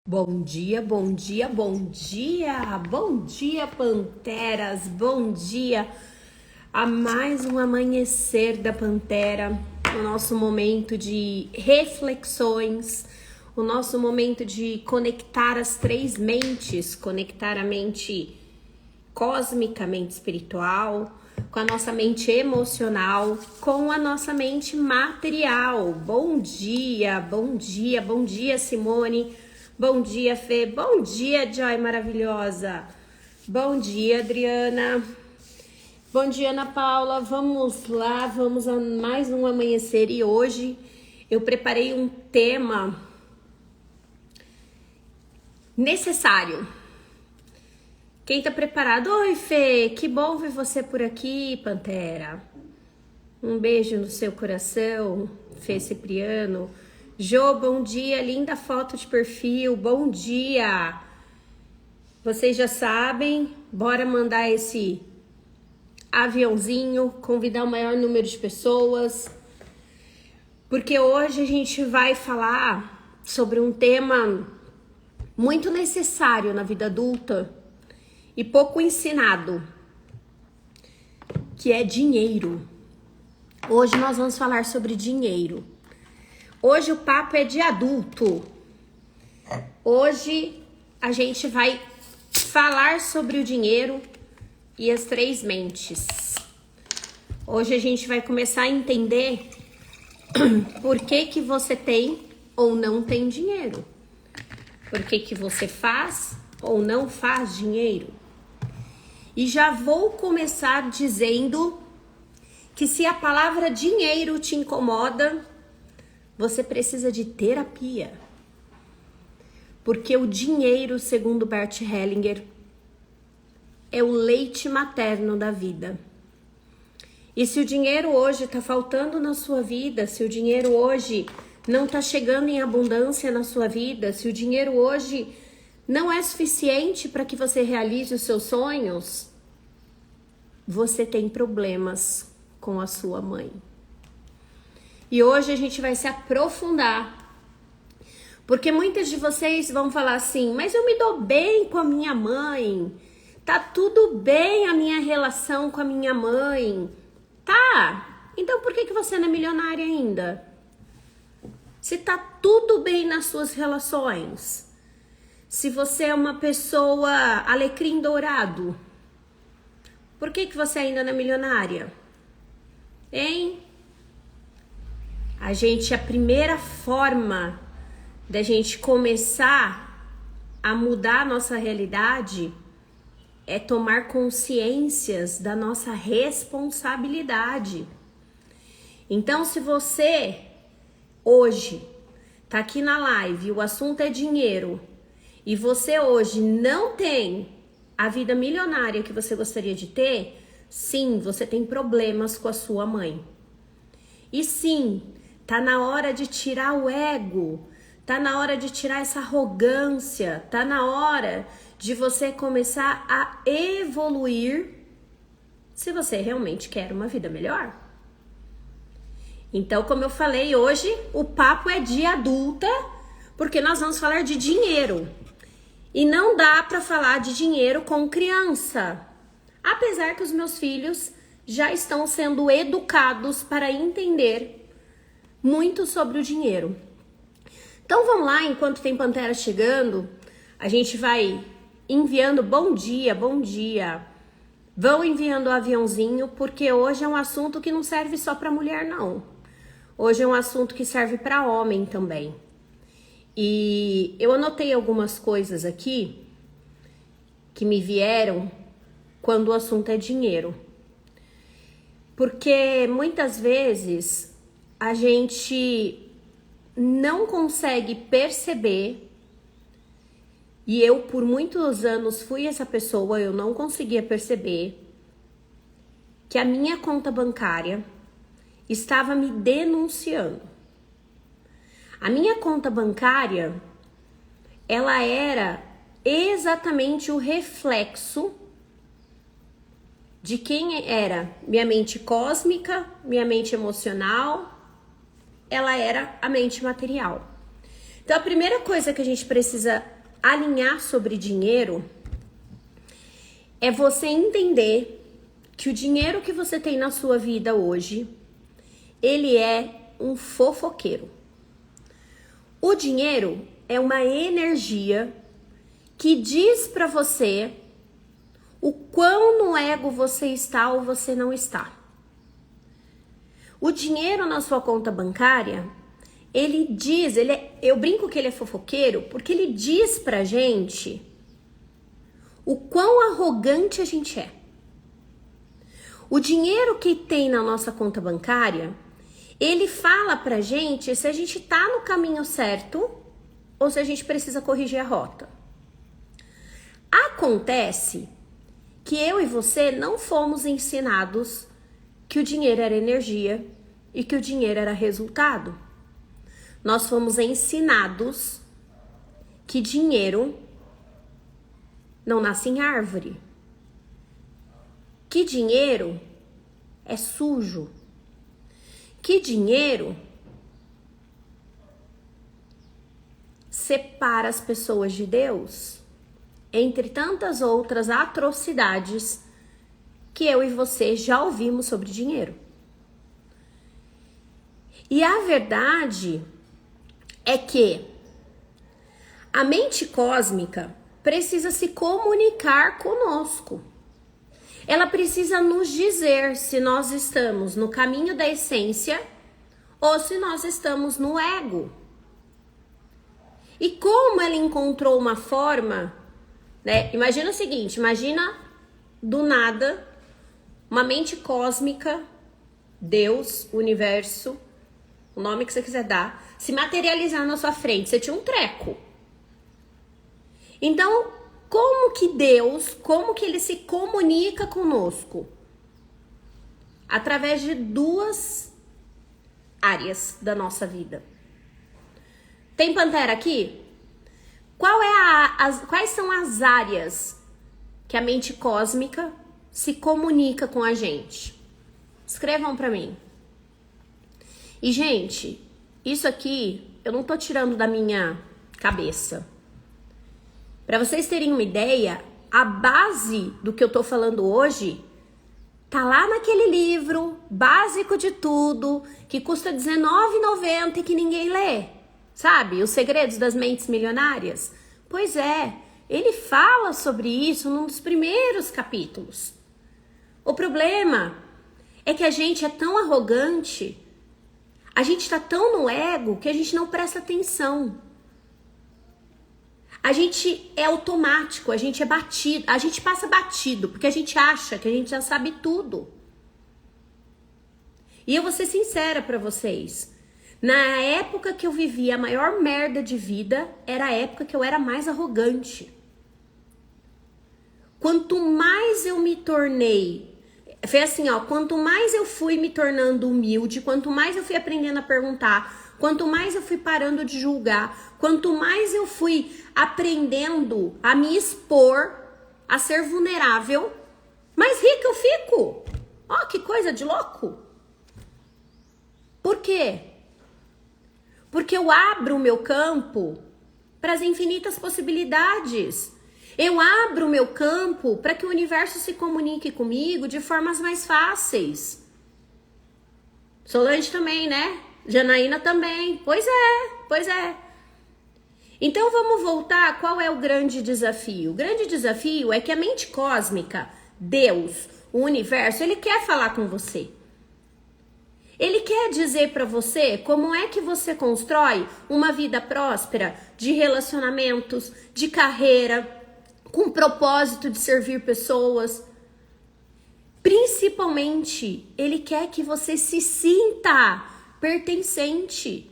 Bom dia, bom dia, bom dia, bom dia, Panteras, bom dia a mais um amanhecer da Pantera, o nosso momento de reflexões, o nosso momento de conectar as três mentes, conectar a mente cósmica, mente espiritual, com a nossa mente emocional, com a nossa mente material. Bom dia, bom dia, bom dia, Simone. Bom dia, Fê. Bom dia, Joy maravilhosa. Bom dia, Adriana. Bom dia, Ana Paula. Vamos lá, vamos a mais um amanhecer. E hoje eu preparei um tema necessário. Quem tá preparado? Oi, Fê. Que bom ver você por aqui, Pantera. Um beijo no seu coração, Fê Cipriano. Jô, bom dia, linda foto de perfil, bom dia! Vocês já sabem, bora mandar esse aviãozinho, convidar o maior número de pessoas, porque hoje a gente vai falar sobre um tema muito necessário na vida adulta e pouco ensinado, que é dinheiro. Hoje nós vamos falar sobre dinheiro. Hoje o papo é de adulto. Hoje a gente vai falar sobre o dinheiro e as três mentes. Hoje a gente vai começar a entender por que você tem ou não tem dinheiro. Por que você faz ou não faz dinheiro. E já vou começar dizendo que se a palavra dinheiro te incomoda, você precisa de terapia. Porque o dinheiro, segundo Bert Hellinger, é o leite materno da vida. E se o dinheiro hoje está faltando na sua vida, se o dinheiro hoje não está chegando em abundância na sua vida, se o dinheiro hoje não é suficiente para que você realize os seus sonhos, você tem problemas com a sua mãe. E hoje a gente vai se aprofundar, porque muitas de vocês vão falar assim, mas eu me dou bem com a minha mãe, tá tudo bem a minha relação com a minha mãe, tá? Então por que você não é milionária ainda? Se tá tudo bem nas suas relações, se você é uma pessoa alecrim dourado, por que você ainda não é milionária? Hein? A primeira forma da gente começar a mudar a nossa realidade é tomar consciências da nossa responsabilidade. Então, se você hoje tá aqui na live, o assunto é dinheiro, e você hoje não tem a vida milionária que você gostaria de ter, sim, você tem problemas com a sua mãe. E sim, tá na hora de tirar o ego, tá na hora de tirar essa arrogância, tá na hora de você começar a evoluir se você realmente quer uma vida melhor. Então, como eu falei, hoje o papo é de adulta, porque nós vamos falar de dinheiro. E não dá para falar de dinheiro com criança, apesar que os meus filhos já estão sendo educados para entender muito sobre o dinheiro. Então vamos lá, enquanto tem Pantera chegando, a gente vai enviando bom dia, bom dia. Vão enviando o aviãozinho, porque hoje é um assunto que não serve só para mulher, não. Hoje é um assunto que serve para homem também. E eu anotei algumas coisas aqui que me vieram quando o assunto é dinheiro. Porque muitas vezes a gente não consegue perceber, e eu por muitos anos fui essa pessoa, eu não conseguia perceber que a minha conta bancária estava me denunciando. A minha conta bancária, ela era exatamente o reflexo de quem era minha mente cósmica, minha mente emocional, ela era a mente material. Então, a primeira coisa que a gente precisa alinhar sobre dinheiro é você entender que o dinheiro que você tem na sua vida hoje, ele é um fofoqueiro. O dinheiro é uma energia que diz para você o quão no ego você está ou você não está. O dinheiro na sua conta bancária, ele diz, eu brinco que ele é fofoqueiro porque ele diz pra gente o quão arrogante a gente é. O dinheiro que tem na nossa conta bancária, ele fala pra gente se a gente tá no caminho certo ou se a gente precisa corrigir a rota. Acontece que eu e você não fomos ensinados que o dinheiro era energia e que o dinheiro era resultado. Nós fomos ensinados que dinheiro não nasce em árvore, que dinheiro é sujo, que dinheiro separa as pessoas de Deus, entre tantas outras atrocidades que eu e você já ouvimos sobre dinheiro. E a verdade é que a mente cósmica precisa se comunicar conosco. Ela precisa nos dizer se nós estamos no caminho da essência ou se nós estamos no ego. E como ela encontrou uma forma, né? Imagina o seguinte, imagina do nada uma mente cósmica, Deus, universo, o nome que você quiser dar, se materializar na sua frente. Você tinha um treco. Então, como que Deus, como que ele se comunica conosco? Através de duas áreas da nossa vida. Tem pantera aqui? Quais são as áreas que a mente cósmica se comunica com a gente? Escrevam pra mim. E, gente, isso aqui eu não tô tirando da minha cabeça. Para vocês terem uma ideia, a base do que eu tô falando hoje tá lá naquele livro básico de tudo, que custa R$19,90 e que ninguém lê. Sabe? Os Segredos das Mentes Milionárias? Pois é, ele fala sobre isso num dos primeiros capítulos. O problema é que a gente é tão arrogante, a gente tá tão no ego que a gente não presta atenção. A gente é automático, a gente é batido, a gente passa batido, porque a gente acha que a gente já sabe tudo. E eu vou ser sincera pra vocês. Na época que eu vivia a maior merda de vida, era a época que eu era mais arrogante. Quanto mais eu me tornei, foi assim, ó, quanto mais eu fui me tornando humilde, quanto mais eu fui aprendendo a perguntar, quanto mais eu fui parando de julgar, quanto mais eu fui aprendendo a me expor, a ser vulnerável, mais rica eu fico. Ó, que coisa de louco. Por quê? Porque eu abro o meu campo para as infinitas possibilidades. Eu abro o meu campo para que o universo se comunique comigo de formas mais fáceis. Solange também, né? Janaína também. Pois é. Então vamos voltar. Qual é o grande desafio? O grande desafio é que a mente cósmica, Deus, o universo, ele quer falar com você. Ele quer dizer para você como é que você constrói uma vida próspera, de relacionamentos, de carreira, com propósito de servir pessoas. Principalmente, ele quer que você se sinta pertencente.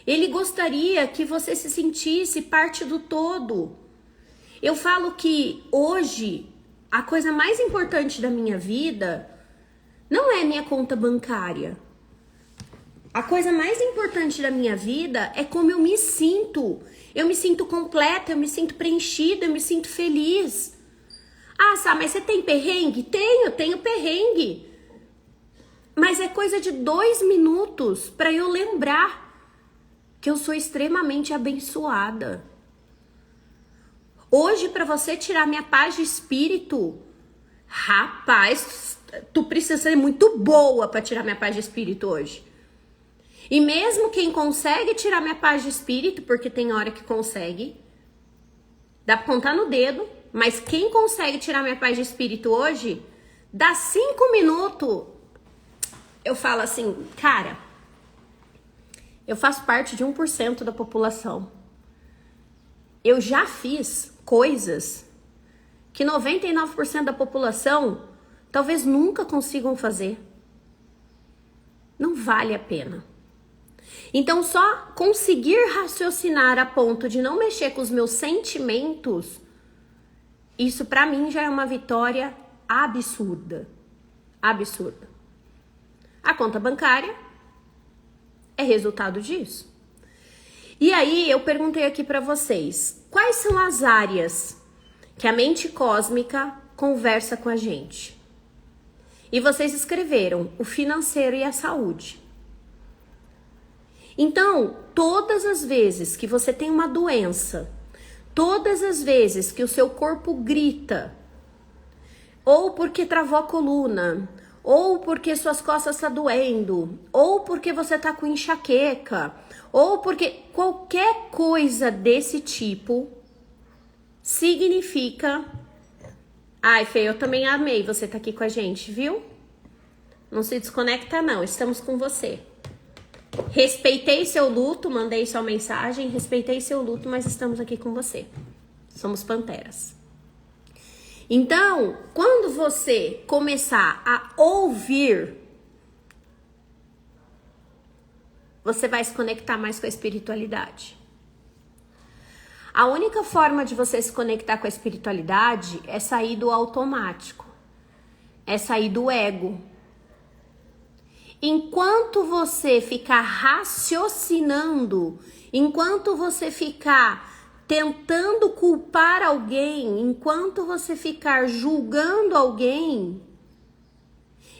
Ele gostaria que você se sentisse parte do todo. Eu falo que hoje, a coisa mais importante da minha vida não é minha conta bancária. A coisa mais importante da minha vida é como eu me sinto. Eu me sinto completa, eu me sinto preenchida, eu me sinto feliz. Ah, Sá, mas você tem perrengue? Tenho perrengue. Mas é coisa de 2 minutos para eu lembrar que eu sou extremamente abençoada. Hoje, para você tirar minha paz de espírito, rapaz, tu precisa ser muito boa para tirar minha paz de espírito hoje. E mesmo quem consegue tirar minha paz de espírito, porque tem hora que consegue, dá pra contar no dedo, mas quem consegue tirar minha paz de espírito hoje, dá 5 minutos, eu falo assim, cara, eu faço parte de 1% da população. Eu já fiz coisas que 99% da população talvez nunca consigam fazer. Não vale a pena. Então, só conseguir raciocinar a ponto de não mexer com os meus sentimentos, isso pra mim já é uma vitória absurda. Absurda. A conta bancária é resultado disso. E aí, eu perguntei aqui pra vocês, quais são as áreas que a mente cósmica conversa com a gente? E vocês escreveram o financeiro e a saúde. Então, todas as vezes que você tem uma doença, todas as vezes que o seu corpo grita, ou porque travou a coluna, ou porque suas costas estão doendo, ou porque você está com enxaqueca, ou porque qualquer coisa desse tipo significa... Ai, Fê, eu também amei você estar aqui com a gente, viu? Não se desconecta não, estamos com você. Respeitei seu luto, mandei sua mensagem, respeitei seu luto, mas estamos aqui com você. Somos panteras. Então, quando você começar a ouvir, você vai se conectar mais com a espiritualidade. A única forma de você se conectar com a espiritualidade é sair do automático, é sair do ego. Enquanto você ficar raciocinando, enquanto você ficar tentando culpar alguém, enquanto você ficar julgando alguém,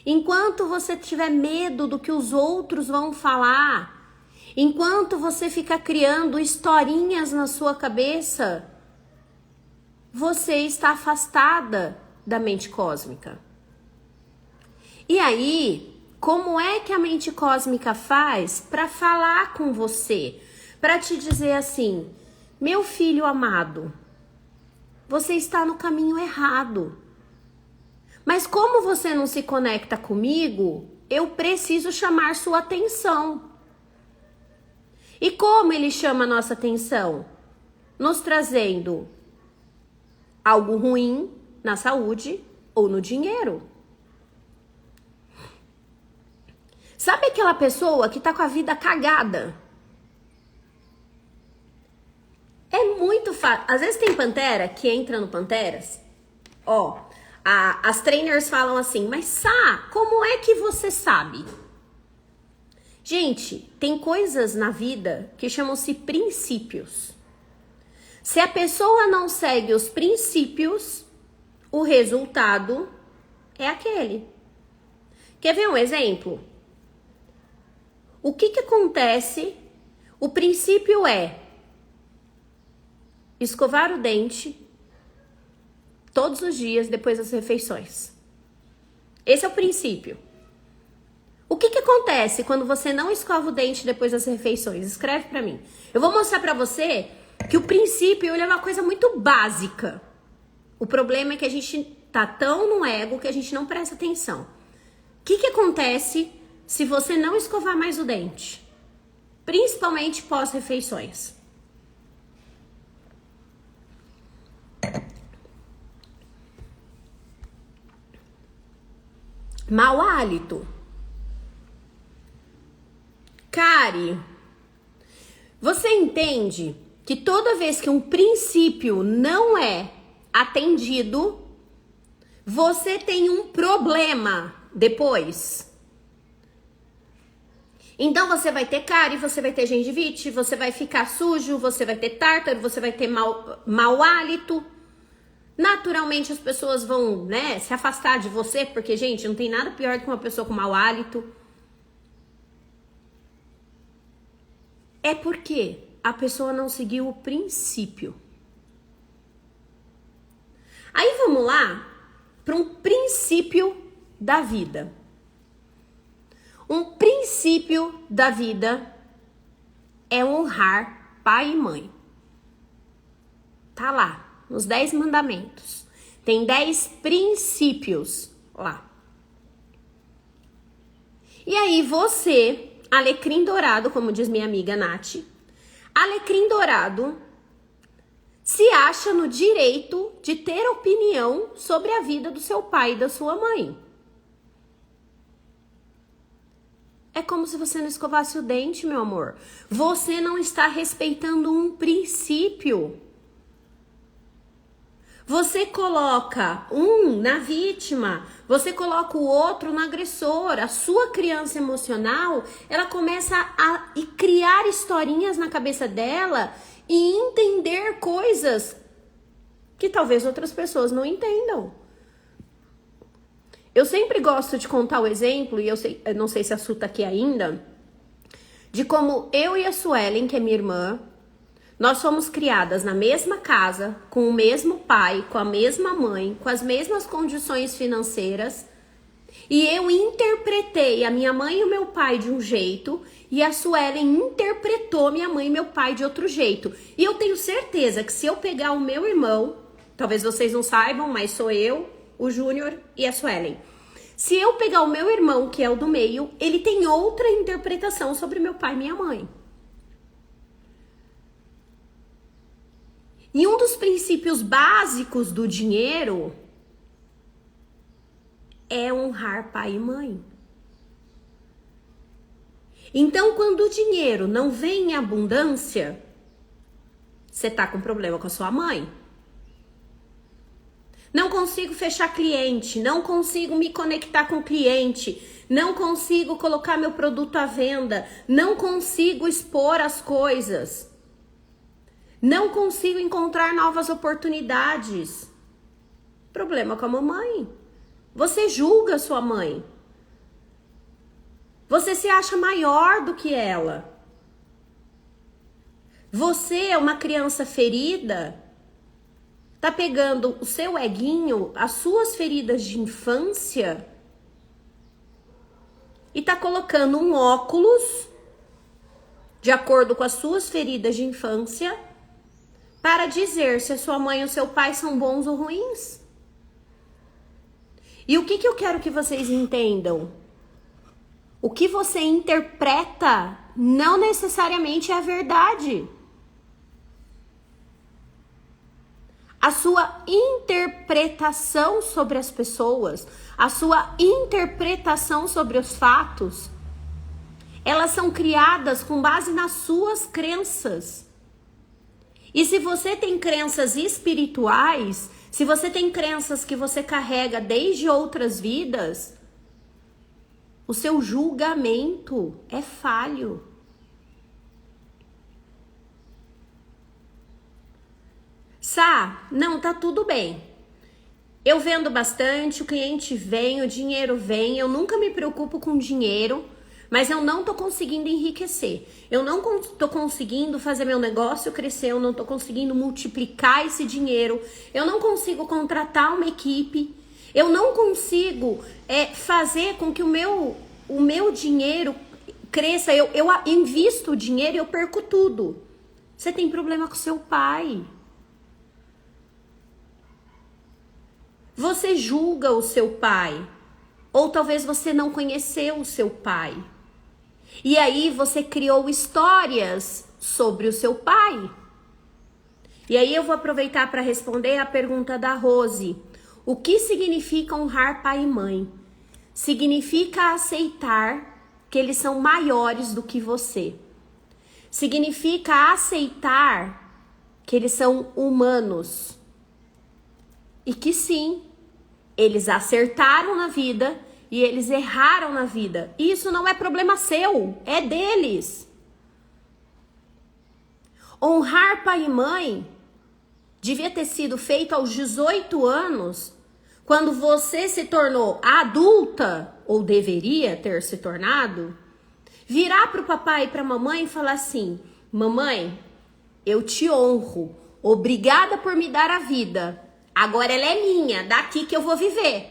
enquanto você tiver medo do que os outros vão falar, enquanto você ficar criando historinhas na sua cabeça, você está afastada da mente cósmica. E aí, como é que a mente cósmica faz para falar com você? Para te dizer assim, meu filho amado, você está no caminho errado. Mas como você não se conecta comigo, eu preciso chamar sua atenção. E como ele chama a nossa atenção? Nos trazendo algo ruim na saúde ou no dinheiro. Sabe aquela pessoa que tá com a vida cagada? É muito fácil. Às vezes tem pantera que entra no Panteras. Ó, as trainers falam assim, mas Sá, como é que você sabe? Gente, tem coisas na vida que chamam-se princípios. Se a pessoa não segue os princípios, o resultado é aquele. Quer ver um exemplo? O que acontece? O princípio é escovar o dente todos os dias depois das refeições. Esse é o princípio. O que acontece quando você não escova o dente depois das refeições? Escreve pra mim. Eu vou mostrar pra você que o princípio ele é uma coisa muito básica. O problema é que a gente tá tão no ego que a gente não presta atenção. O que acontece se você não escovar mais o dente? Principalmente pós-refeições. Mau hálito. Kari, você entende que toda vez que um princípio não é atendido, você tem um problema depois? Então você vai ter cárie, você vai ter gengivite, você vai ficar sujo, você vai ter tártaro, você vai ter mau hálito. Naturalmente as pessoas vão, né, se afastar de você, porque, gente, não tem nada pior do que uma pessoa com mau hálito. É porque a pessoa não seguiu o princípio. Aí vamos lá para um princípio da vida. Um princípio da vida é honrar pai e mãe. Tá lá, nos 10 mandamentos. Tem 10 princípios lá. E aí você, alecrim dourado, como diz minha amiga Nath, alecrim dourado se acha no direito de ter opinião sobre a vida do seu pai e da sua mãe. É como se você não escovasse o dente, meu amor. Você não está respeitando um princípio. Você coloca um na vítima, você coloca o outro no agressor. A sua criança emocional, ela começa a criar historinhas na cabeça dela e entender coisas que talvez outras pessoas não entendam. Eu sempre gosto de contar o exemplo, e eu não sei se a Su tá aqui ainda, de como eu e a Suelen, que é minha irmã, nós fomos criadas na mesma casa, com o mesmo pai, com a mesma mãe, com as mesmas condições financeiras. E eu interpretei a minha mãe e o meu pai de um jeito, e a Suelen interpretou minha mãe e meu pai de outro jeito. E eu tenho certeza que se eu pegar o meu irmão, talvez vocês não saibam, mas sou eu, o Júnior e a Suelen. Se eu pegar o meu irmão, que é o do meio, ele tem outra interpretação sobre meu pai e minha mãe. E um dos princípios básicos do dinheiro é honrar pai e mãe. Então, quando o dinheiro não vem em abundância, você tá com problema com a sua mãe. Não consigo fechar cliente, não consigo me conectar com o cliente, não consigo colocar meu produto à venda, não consigo expor as coisas. Não consigo encontrar novas oportunidades. Problema com a mamãe. Você julga sua mãe. Você se acha maior do que ela. Você é uma criança ferida. Tá pegando o seu eguinho, as suas feridas de infância, e tá colocando um óculos de acordo com as suas feridas de infância para dizer se a sua mãe ou seu pai são bons ou ruins. E o que eu quero que vocês entendam? O que você interpreta não necessariamente é a verdade. A sua interpretação sobre as pessoas, a sua interpretação sobre os fatos, elas são criadas com base nas suas crenças. E se você tem crenças espirituais, se você tem crenças que você carrega desde outras vidas, o seu julgamento é falho. Sá, não, tá tudo bem. Eu vendo bastante, o cliente vem, o dinheiro vem, eu nunca me preocupo com dinheiro, mas eu não tô conseguindo enriquecer. Eu não tô conseguindo fazer meu negócio crescer, eu não tô conseguindo multiplicar esse dinheiro, eu não consigo contratar uma equipe, eu não consigo fazer com que o meu dinheiro cresça. Eu invisto o dinheiro e eu perco tudo. Você tem problema com seu pai. Você julga o seu pai, ou talvez você não conheceu o seu pai. E aí você criou histórias sobre o seu pai. E aí eu vou aproveitar para responder a pergunta da Rose. O que significa honrar pai e mãe? Significa aceitar que eles são maiores do que você. Significa aceitar que eles são humanos. E que sim, eles acertaram na vida e eles erraram na vida. E isso não é problema seu, é deles. Honrar pai e mãe devia ter sido feito aos 18 anos, quando você se tornou adulta, ou deveria ter se tornado, virar para o papai e para a mamãe e falar assim: mamãe, eu te honro, obrigada por me dar a vida, agora ela é minha, daqui que eu vou viver.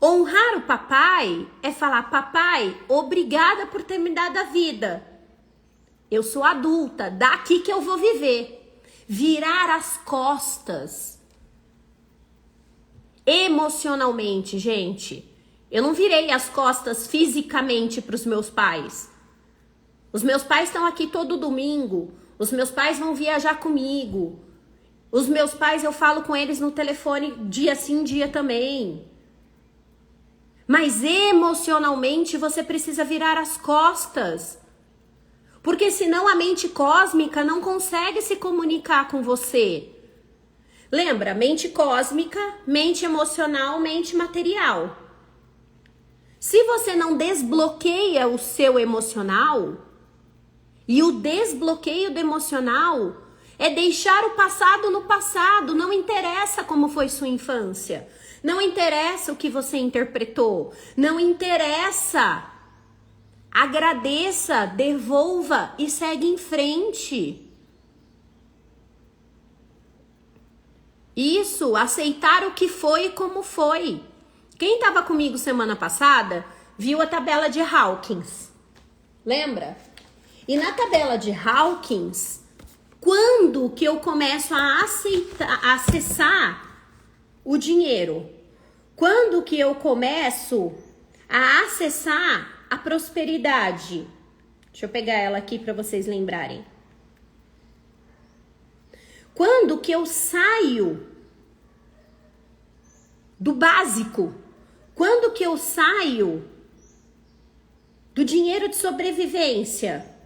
Honrar o papai é falar, papai, obrigada por ter me dado a vida, eu sou adulta, daqui que eu vou viver. Virar as costas. Emocionalmente, gente, eu não virei as costas fisicamente para os meus pais. Os meus pais estão aqui todo domingo. Os meus pais vão viajar comigo. Os meus pais, eu falo com eles no telefone dia sim, dia também. Mas emocionalmente você precisa virar as costas. Porque senão a mente cósmica não consegue se comunicar com você. Lembra? Mente cósmica, mente emocional, mente material. Se você não desbloqueia o seu emocional, e o desbloqueio do emocional é deixar o passado no passado, não interessa como foi sua infância, não interessa o que você interpretou, não interessa. Agradeça, devolva e segue em frente. Isso, aceitar o que foi e como foi. Quem estava comigo semana passada viu a tabela de Hawkins. Lembra? E na tabela de Hawkins, quando que eu começo a acessar o dinheiro? Quando que eu começo a acessar a prosperidade? Deixa eu pegar ela aqui para vocês lembrarem. Quando que eu saio do básico? Quando que eu saio do dinheiro de sobrevivência?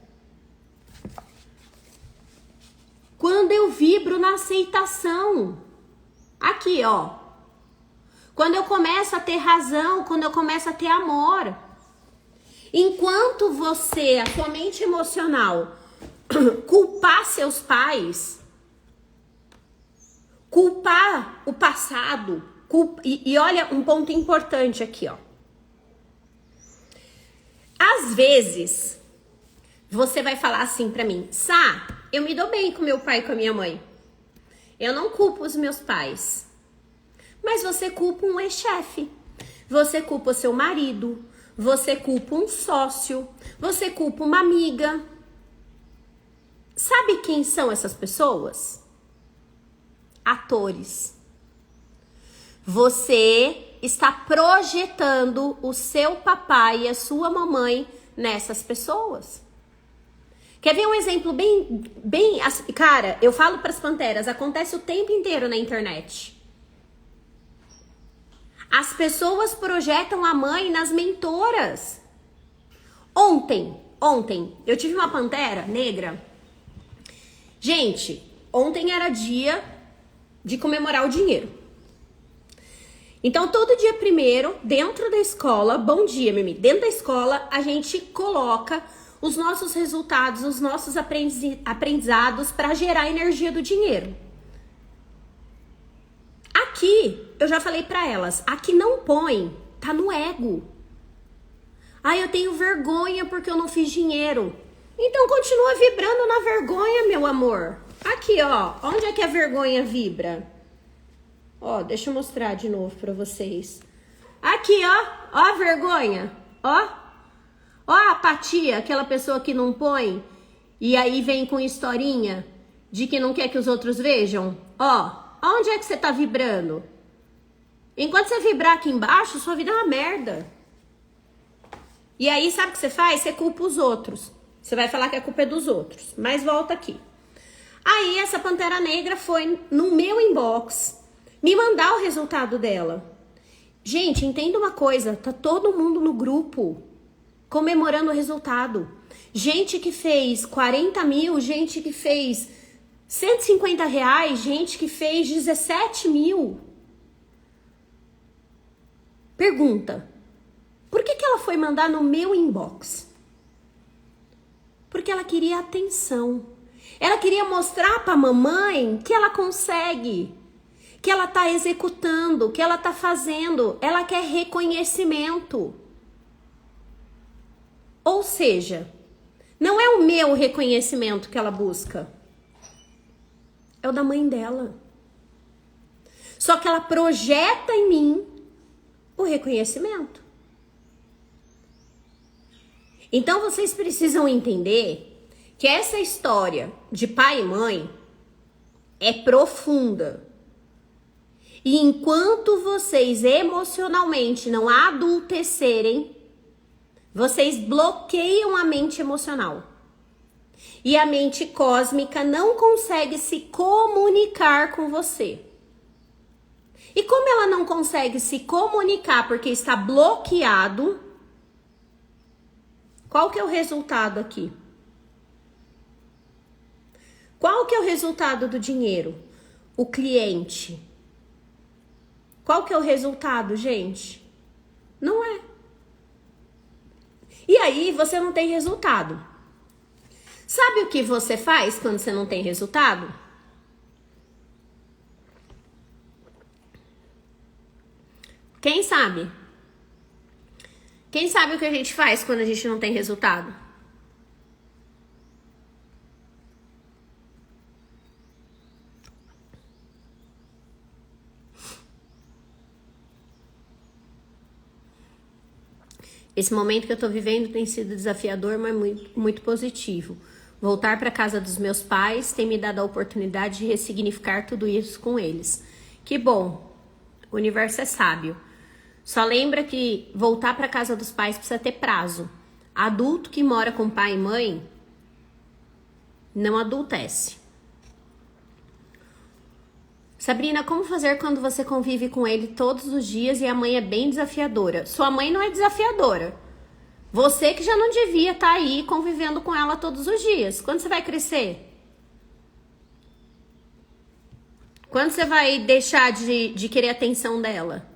Quando eu vibro na aceitação. Aqui, ó. Quando eu começo a ter razão, quando eu começo a ter amor. Enquanto você, a sua mente emocional, culpar seus pais, culpar o passado, e olha um ponto importante aqui, ó. Às vezes, você vai falar assim pra mim, Sá, eu me dou bem com meu pai e com a minha mãe. Eu não culpo os meus pais. Mas você culpa um ex-chefe. Você culpa o seu marido. Você culpa um sócio. Você culpa uma amiga. Sabe quem são essas pessoas? Atores. Você está projetando o seu papai e a sua mamãe nessas pessoas. Quer ver um exemplo bem... Cara, eu falo para as panteras, acontece o tempo inteiro na internet. As pessoas projetam a mãe nas mentoras. Ontem, eu tive uma pantera negra. Gente, ontem era dia de comemorar o dinheiro. Então, todo dia primeiro, dentro da escola, bom dia, Mimi, dentro da escola, a gente coloca os nossos resultados, os nossos aprendizados para gerar a energia do dinheiro. Aqui, eu já falei para elas, aqui não põe, tá no ego. Ah, eu tenho vergonha porque eu não fiz dinheiro. Então, continua vibrando na vergonha, meu amor. Aqui, ó, onde é que a vergonha vibra? Ó, deixa eu mostrar de novo para vocês. Aqui, ó a vergonha, ó a apatia, aquela pessoa que não põe e aí vem com historinha de que não quer que os outros vejam. Ó, onde é que você tá vibrando? Enquanto você vibrar aqui embaixo, sua vida é uma merda. E aí, sabe o que você faz? Você culpa os outros. Você vai falar que a culpa é dos outros. Mas volta aqui. Aí, essa pantera negra foi no meu inbox me mandar o resultado dela. Gente, entenda uma coisa, tá todo mundo no grupo comemorando o resultado. Gente que fez 40 mil, gente que fez 150 reais, gente que fez 17 mil. Pergunta, por que ela foi mandar no meu inbox? Porque ela queria atenção. Ela queria mostrar pra mamãe que ela consegue, que ela tá executando, que ela tá fazendo. Ela quer reconhecimento. Ou seja, Não é o meu reconhecimento que ela busca. É o da mãe dela. Só que ela projeta em mim o reconhecimento. Então vocês precisam entender que essa história de pai e mãe é profunda. E enquanto vocês emocionalmente não adultecerem, vocês bloqueiam a mente emocional. E a mente cósmica não consegue se comunicar com você. E como ela não consegue se comunicar porque está bloqueado, qual que é o resultado aqui? Qual que é o resultado do dinheiro? O cliente. Qual que é o resultado, gente? Não é. E aí você não tem resultado. Sabe o que você faz quando você não tem resultado? Quem sabe? Quem sabe o que a gente faz quando a gente não tem resultado? Esse momento que eu tô vivendo tem sido desafiador, mas muito positivo. Voltar para casa dos meus pais tem me dado a oportunidade de ressignificar tudo isso com eles. Que bom, o universo é sábio. Só lembra que voltar para casa dos pais precisa ter prazo. Adulto que mora com pai e mãe não adultece. Sabrina, como fazer quando você convive com ele todos os dias e a mãe é bem desafiadora? Sua mãe não é desafiadora. Você que já não devia estar aí convivendo com ela todos os dias. Quando você vai crescer? Quando você vai deixar de querer a atenção dela?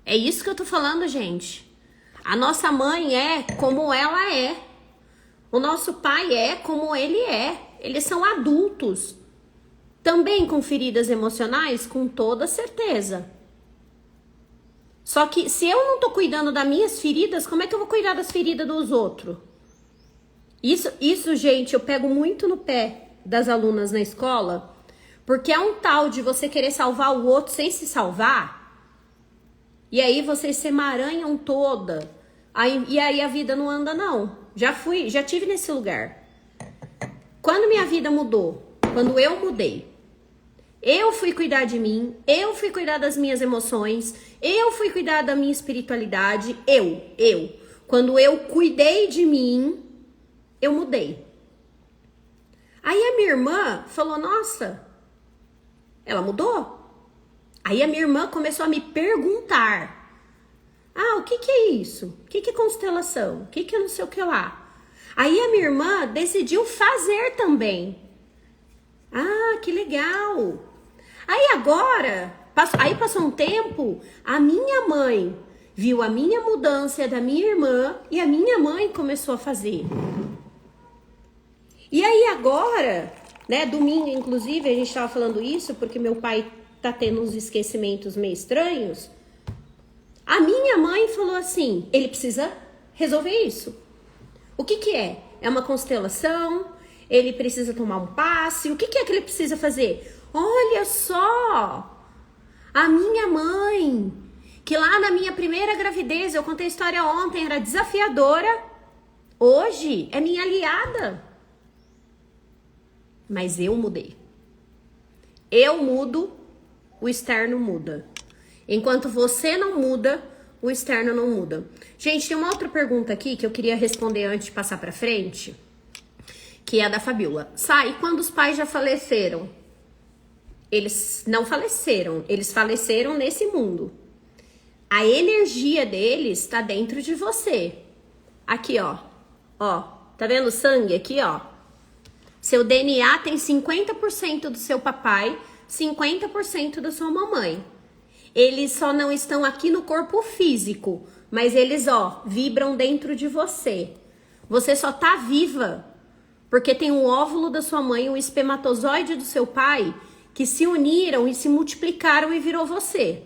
É isso que eu tô falando, gente. A nossa mãe é como ela é. O nosso pai é como ele é. Eles são adultos. Também com feridas emocionais, com toda certeza. Só que se eu não tô cuidando das minhas feridas, como é que eu vou cuidar das feridas dos outros? Isso, gente, eu pego muito no pé das alunas na escola, porque é um tal de você querer salvar o outro sem se salvar. E aí vocês se emaranham toda. E aí a vida não anda, não. Já tive nesse lugar. Quando minha vida mudou, quando eu mudei, eu fui cuidar de mim, eu fui cuidar das minhas emoções, eu fui cuidar da minha espiritualidade, eu. Quando eu cuidei de mim, eu mudei. Aí a minha irmã falou, nossa, ela mudou? Aí a minha irmã começou a me perguntar, o que é isso? O que é constelação? O que é não sei o que lá? Aí a minha irmã decidiu fazer também. Que legal! Aí agora, passou um tempo, a minha mãe viu a minha mudança da minha irmã e a minha mãe começou a fazer. E aí agora, né, domingo inclusive, a gente tava falando isso porque meu pai tá tendo uns esquecimentos meio estranhos. A minha mãe falou assim, ele precisa resolver isso. O que é? É uma constelação? Ele precisa tomar um passe? O que é que ele precisa fazer? Olha só! A minha mãe, que lá na minha primeira gravidez, eu contei a história ontem, era desafiadora, hoje é minha aliada. Mas eu mudei. Eu mudo, o externo muda. Enquanto você não muda, o externo não muda. Gente, tem uma outra pergunta aqui que eu queria responder antes de passar pra frente, que é a da Fabiola. E quando os pais já faleceram? Eles não faleceram, eles faleceram nesse mundo. A energia deles está dentro de você. Aqui, ó. Tá vendo o sangue aqui, ó? Seu DNA tem 50% do seu papai, 50% da sua mamãe. Eles só não estão aqui no corpo físico, mas eles, vibram dentro de você. Você só tá viva porque tem um óvulo da sua mãe, um espermatozoide do seu pai, que se uniram e se multiplicaram e virou você.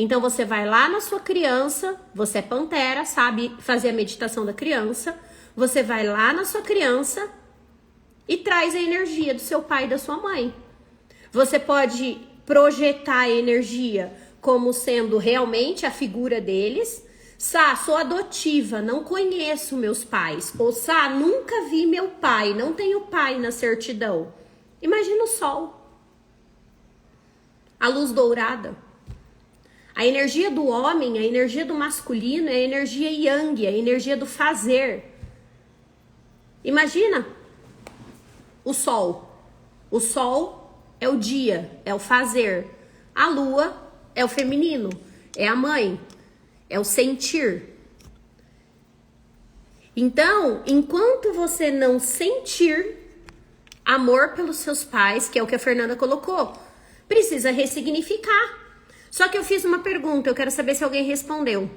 Então você vai lá na sua criança, você é pantera, sabe fazer a meditação da criança, você vai lá na sua criança e traz a energia do seu pai e da sua mãe. Você pode projetar a energia como sendo realmente a figura deles. Sá, sou adotiva, não conheço meus pais. Ou Sá, nunca vi meu pai, não tenho pai na certidão. Imagina o sol. A luz dourada. A energia do homem, a energia do masculino é a energia yang, a energia do fazer. Imagina o sol. O sol é o dia, é o fazer. A lua é o feminino, é a mãe, é o sentir. Então, enquanto você não sentir amor pelos seus pais, que é o que a Fernanda colocou, precisa ressignificar. Só que eu fiz uma pergunta, eu quero saber se alguém respondeu.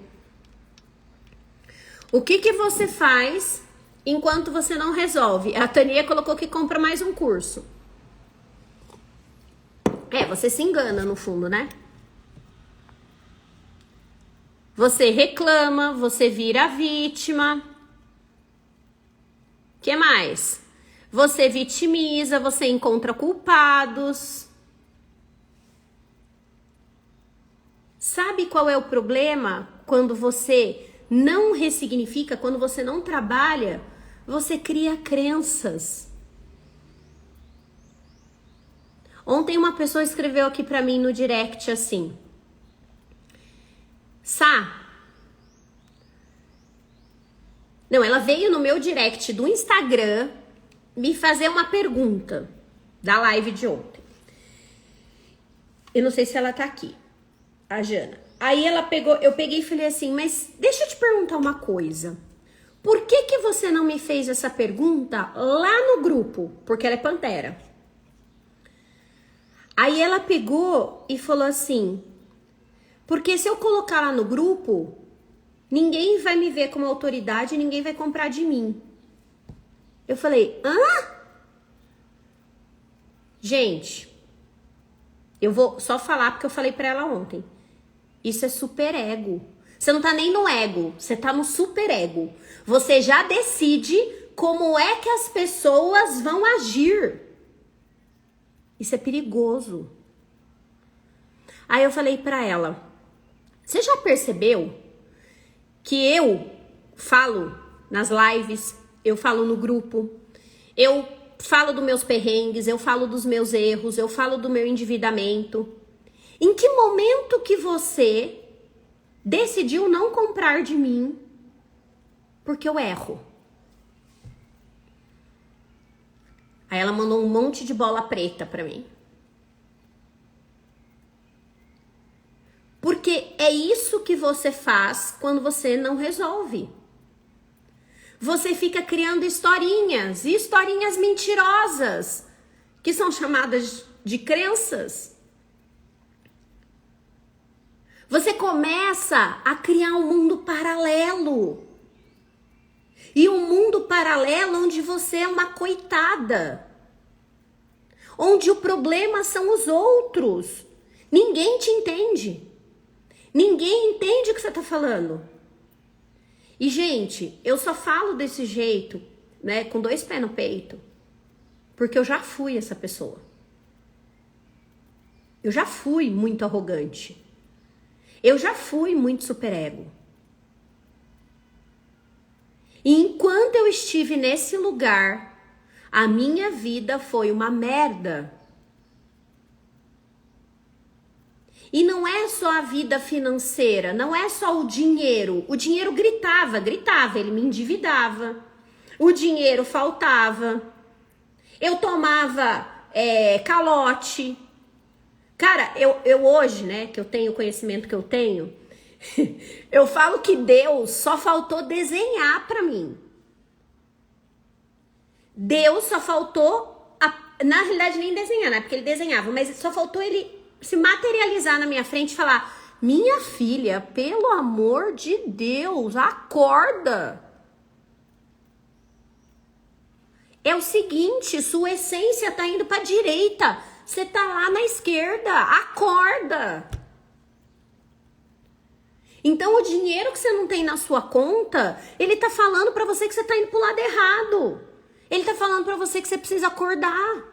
O que você faz enquanto você não resolve? A Tania colocou que compra mais um curso. Você se engana no fundo, né? Você reclama, você vira vítima. O que mais? Você vitimiza, você encontra culpados. Sabe qual é o problema? Quando você não ressignifica, quando você não trabalha, você cria crenças. Ontem uma pessoa escreveu aqui pra mim no direct assim: Sá. Não, ela veio no meu direct do Instagram me fazer uma pergunta da live de ontem. Eu não sei se ela tá aqui, a Jana. Aí ela pegou, eu peguei e falei assim, mas deixa eu te perguntar uma coisa. Por que você não me fez essa pergunta lá no grupo? Porque ela é pantera. Aí ela pegou e falou assim, porque se eu colocar lá no grupo, ninguém vai me ver como autoridade, ninguém vai comprar de mim. Eu falei, hã? Gente, eu vou só falar porque eu falei pra ela ontem. Isso é super ego. Você não tá nem no ego, você tá no super ego. Você já decide como é que as pessoas vão agir. Isso é perigoso. Aí eu falei pra ela, você já percebeu que eu falo nas lives, eu falo no grupo, eu falo dos meus perrengues, eu falo dos meus erros, eu falo do meu endividamento. Em que momento que você decidiu não comprar de mim porque eu erro? Aí ela mandou um monte de bola preta pra mim. Porque é isso que você faz quando você não resolve. Você fica criando historinhas, e historinhas mentirosas, que são chamadas de crenças. Você começa a criar um mundo paralelo. E um mundo paralelo onde você é uma coitada. Onde o problema são os outros. Ninguém te entende. Ninguém entende o que você tá falando. E, gente, eu só falo desse jeito, né, com 2 pés no peito, porque eu já fui essa pessoa. Eu já fui muito arrogante. Eu já fui muito superego. E enquanto eu estive nesse lugar, a minha vida foi uma merda. E não é só a vida financeira, não é só o dinheiro. O dinheiro gritava, ele me endividava. O dinheiro faltava. Eu tomava calote. Cara, eu hoje, né, que eu tenho o conhecimento que eu tenho, eu falo que Deus só faltou desenhar pra mim. Deus só faltou, na realidade nem desenhar, né, porque ele desenhava, mas só faltou ele se materializar na minha frente e falar, minha filha, pelo amor de Deus, acorda. É o seguinte, sua essência tá indo pra direita, você tá lá na esquerda, acorda. Então o dinheiro que você não tem na sua conta, ele tá falando para você que você tá indo pro lado errado. Ele tá falando para você que você precisa acordar.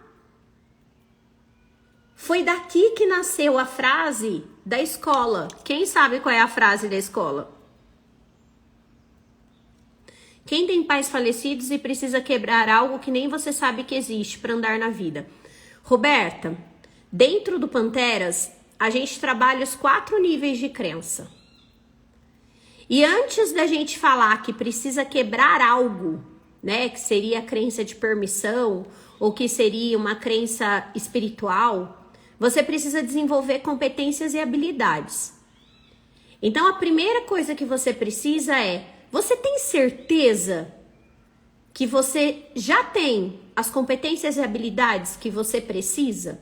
Foi daqui que nasceu a frase da escola. Quem sabe qual é a frase da escola? Quem tem pais falecidos e precisa quebrar algo que nem você sabe que existe para andar na vida? Roberta, dentro do Panteras, a gente trabalha os 4 níveis de crença. E antes da gente falar que precisa quebrar algo, né, que seria a crença de permissão ou que seria uma crença espiritual, você precisa desenvolver competências e habilidades. Então, a primeira coisa que você precisa é: você tem certeza que você já tem as competências e habilidades que você precisa?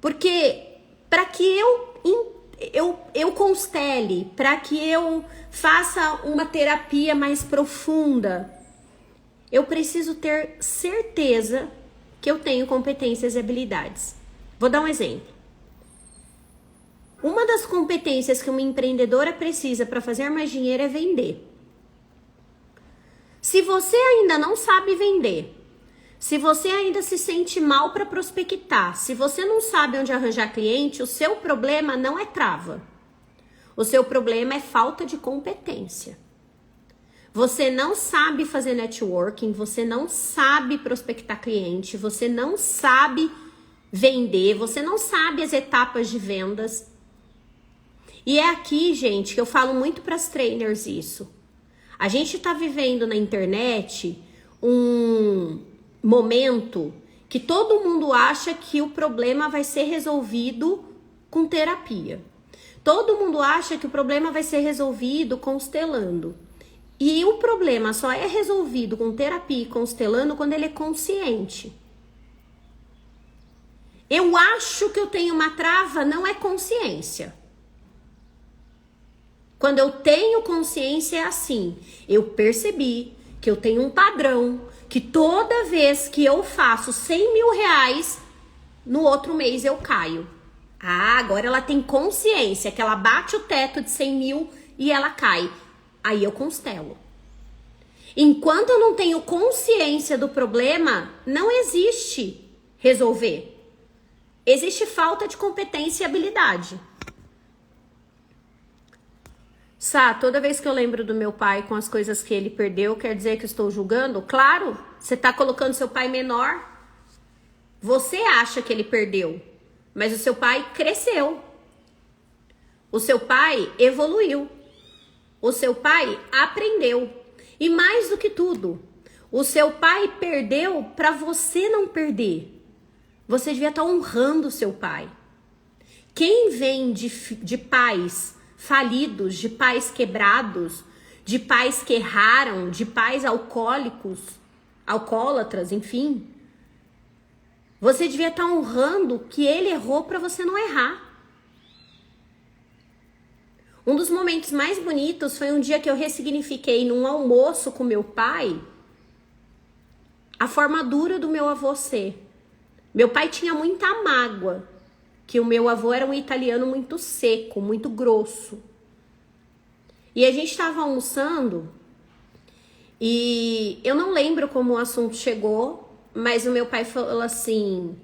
Porque para que eu constele, para que eu faça uma terapia mais profunda, eu preciso ter certeza que eu tenho competências e habilidades. Vou dar um exemplo. Uma das competências que uma empreendedora precisa para fazer mais dinheiro é vender. Se você ainda não sabe vender, se você ainda se sente mal para prospectar, se você não sabe onde arranjar cliente, o seu problema não é trava. O seu problema é falta de competência. Você não sabe fazer networking, você não sabe prospectar cliente, você não sabe vender, você não sabe as etapas de vendas. E é aqui, gente, que eu falo muito para as trainers isso. A gente está vivendo na internet um momento que todo mundo acha que o problema vai ser resolvido com terapia. Todo mundo acha que o problema vai ser resolvido constelando. E o problema só é resolvido com terapia e constelando quando ele é consciente. Eu acho que eu tenho uma trava, não é consciência. Quando eu tenho consciência é assim, eu percebi que eu tenho um padrão, que toda vez que eu faço 100 mil reais, no outro mês eu caio. Ah, agora ela tem consciência que ela bate o teto de 100 mil e ela cai. Aí eu constelo. Enquanto eu não tenho consciência do problema, não existe resolver. Existe falta de competência e habilidade. Sá, toda vez que eu lembro do meu pai com as coisas que ele perdeu, quer dizer que eu estou julgando? Claro, você está colocando seu pai menor. Você acha que ele perdeu, mas o seu pai cresceu. O seu pai evoluiu. O seu pai aprendeu. E mais do que tudo, o seu pai perdeu para você não perder. Você devia estar honrando o seu pai. Quem vem de pais falidos, de pais quebrados, de pais que erraram, de pais alcoólicos, alcoólatras, enfim. Você devia estar honrando que ele errou para você não errar. Um dos momentos mais bonitos foi um dia que eu ressignifiquei num almoço com meu pai a formadura do meu avô ser. Meu pai tinha muita mágoa, que o meu avô era um italiano muito seco, muito grosso. E a gente estava almoçando e eu não lembro como o assunto chegou, mas o meu pai falou assim: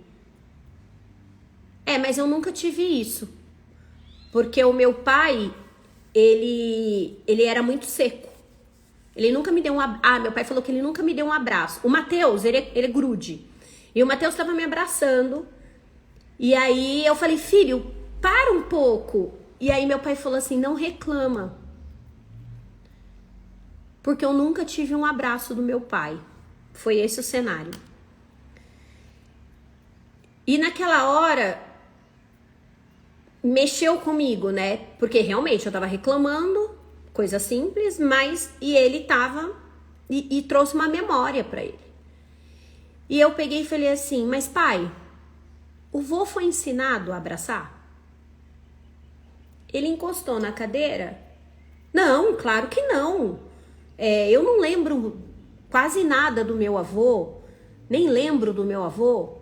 mas eu nunca tive isso. Porque o meu pai, ele era muito seco. Ele nunca me deu meu pai falou que ele nunca me deu um abraço. O Matheus, ele é grude. E o Matheus estava me abraçando. E aí eu falei: filho, para um pouco. E aí meu pai falou assim: não reclama. Porque eu nunca tive um abraço do meu pai. Foi esse o cenário. E naquela hora, mexeu comigo, né? Porque realmente eu tava reclamando, coisa simples, mas ele tava e trouxe uma memória pra ele. E eu peguei e falei assim: mas pai, o vô foi ensinado a abraçar? Ele encostou na cadeira? Não, claro que não. Eu não lembro quase nada do meu avô, nem lembro do meu avô.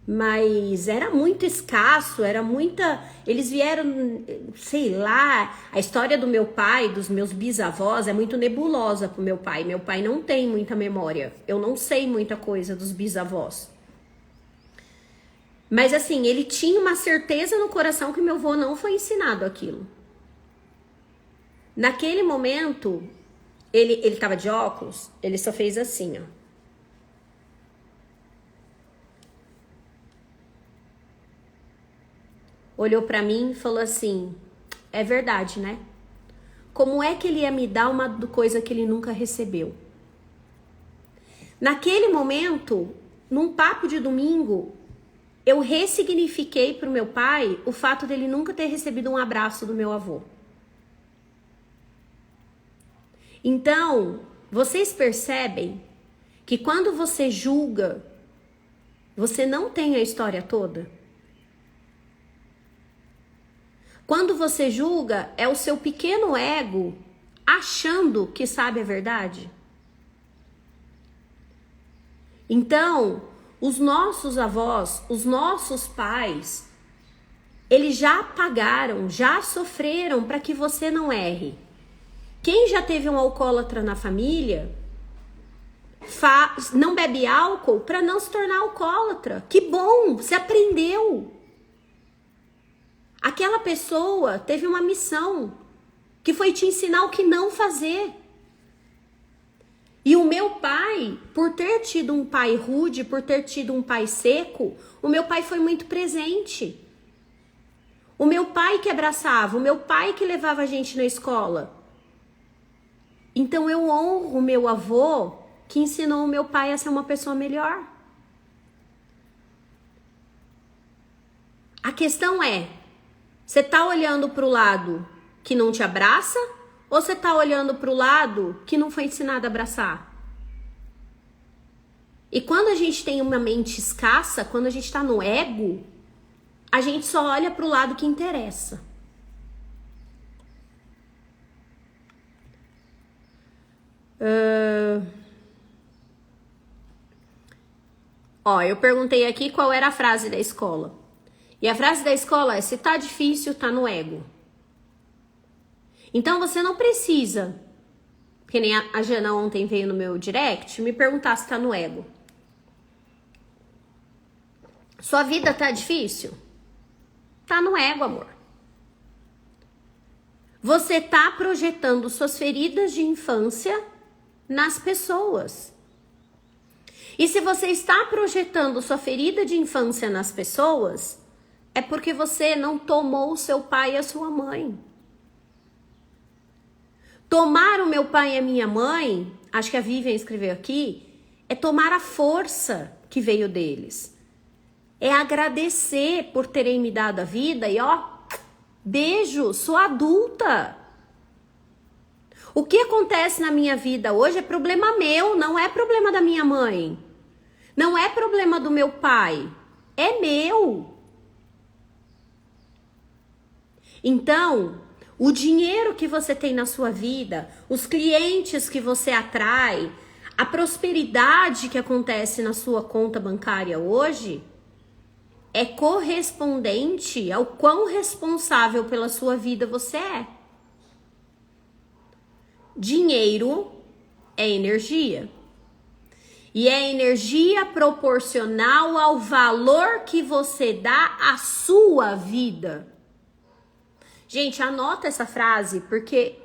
mas era muito escasso, era muita... Eles vieram, sei lá, a história do meu pai, dos meus bisavós, é muito nebulosa pro meu pai. Meu pai não tem muita memória, eu não sei muita coisa dos bisavós. Mas assim, ele tinha uma certeza no coração que meu avô não foi ensinado aquilo. Naquele momento, ele tava de óculos, ele só fez assim, ó. Olhou pra mim e falou assim, é verdade, né? Como é que ele ia me dar uma coisa que ele nunca recebeu? Naquele momento, num papo de domingo, eu ressignifiquei pro meu pai o fato dele nunca ter recebido um abraço do meu avô. Então, vocês percebem que quando você julga, você não tem a história toda? Quando você julga, é o seu pequeno ego achando que sabe a verdade. Então, os nossos avós, os nossos pais, eles já pagaram, já sofreram para que você não erre. Quem já teve um alcoólatra na família, não bebe álcool para não se tornar alcoólatra. Que bom, você aprendeu. Aquela pessoa teve uma missão, que foi te ensinar o que não fazer. E o meu pai, por ter tido um pai rude, por ter tido um pai seco, o meu pai foi muito presente. O meu pai que abraçava, o meu pai que levava a gente na escola. Então eu honro o meu avô, que ensinou o meu pai a ser uma pessoa melhor. A questão é, você tá olhando pro lado que não te abraça ou você tá olhando pro lado que não foi ensinado a abraçar? E quando a gente tem uma mente escassa, quando a gente tá no ego, a gente só olha pro lado que interessa. Eu perguntei aqui qual era a frase da escola. E a frase da escola é, se tá difícil, tá no ego. Então você não precisa, que nem a Jana ontem veio no meu direct, me perguntar se tá no ego. Sua vida tá difícil? Tá no ego, amor. Você tá projetando suas feridas de infância nas pessoas. E se você está projetando sua ferida de infância nas pessoas, é porque você não tomou o seu pai e a sua mãe. Tomar o meu pai e a minha mãe, acho que a Vivian escreveu aqui, é tomar a força que veio deles. É agradecer por terem me dado a vida e beijo, sou adulta. O que acontece na minha vida hoje é problema meu, não é problema da minha mãe. Não é problema do meu pai, é meu. Então, o dinheiro que você tem na sua vida, os clientes que você atrai, a prosperidade que acontece na sua conta bancária hoje, é correspondente ao quão responsável pela sua vida você é. Dinheiro é energia. E é energia proporcional ao valor que você dá à sua vida. Gente, anota essa frase, porque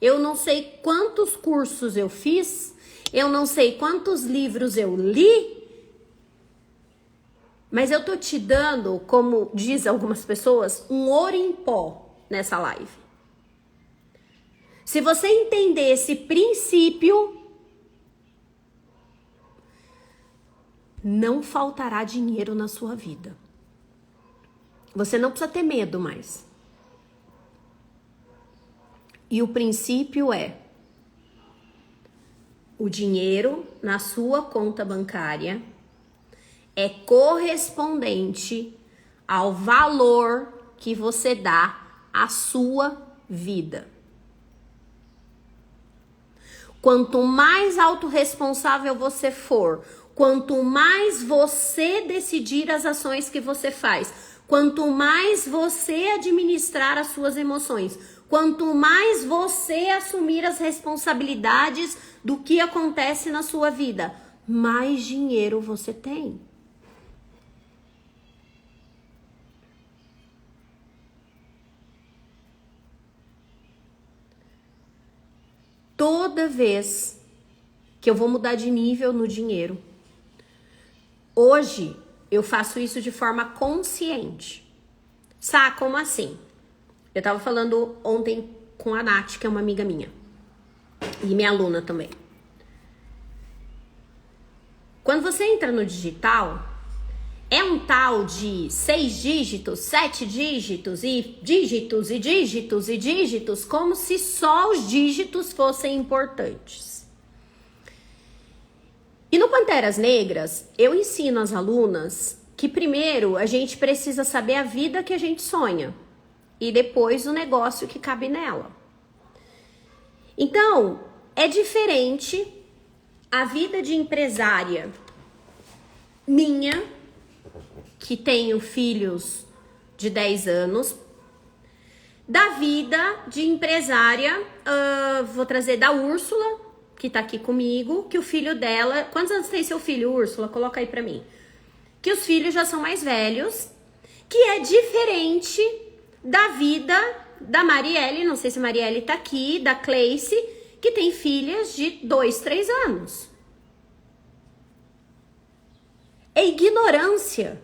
eu não sei quantos cursos eu fiz, eu não sei quantos livros eu li, mas eu tô te dando, como diz algumas pessoas, um ouro em pó nessa live. Se você entender esse princípio, não faltará dinheiro na sua vida. Você não precisa ter medo mais. E o princípio é: o dinheiro na sua conta bancária é correspondente ao valor que você dá à sua vida. Quanto mais autorresponsável você for Quanto mais você decidir as ações que você faz, quanto mais você administrar as suas emoções, quanto mais você assumir as responsabilidades do que acontece na sua vida, mais dinheiro você tem. Toda vez que eu vou mudar de nível no dinheiro, hoje eu faço isso de forma consciente. Sabe como assim? Eu tava falando ontem com a Nath, que é uma amiga minha. E minha aluna também. Quando você entra no digital, é um tal de 6 dígitos, 7 dígitos e dígitos e dígitos e dígitos, como se só os dígitos fossem importantes. E no Panteras Negras, eu ensino às alunas que primeiro a gente precisa saber a vida que a gente sonha e depois o negócio que cabe nela. Então, é diferente a vida de empresária minha, que tenho filhos de 10 anos, da vida de empresária, vou trazer da Úrsula, que tá aqui comigo, que o filho dela... Quantos anos tem seu filho, Úrsula? Coloca aí pra mim. Que os filhos já são mais velhos, que é diferente da vida da Marielle, não sei se a Marielle tá aqui, da Cleice, que tem filhas de 2, 3 anos. É ignorância.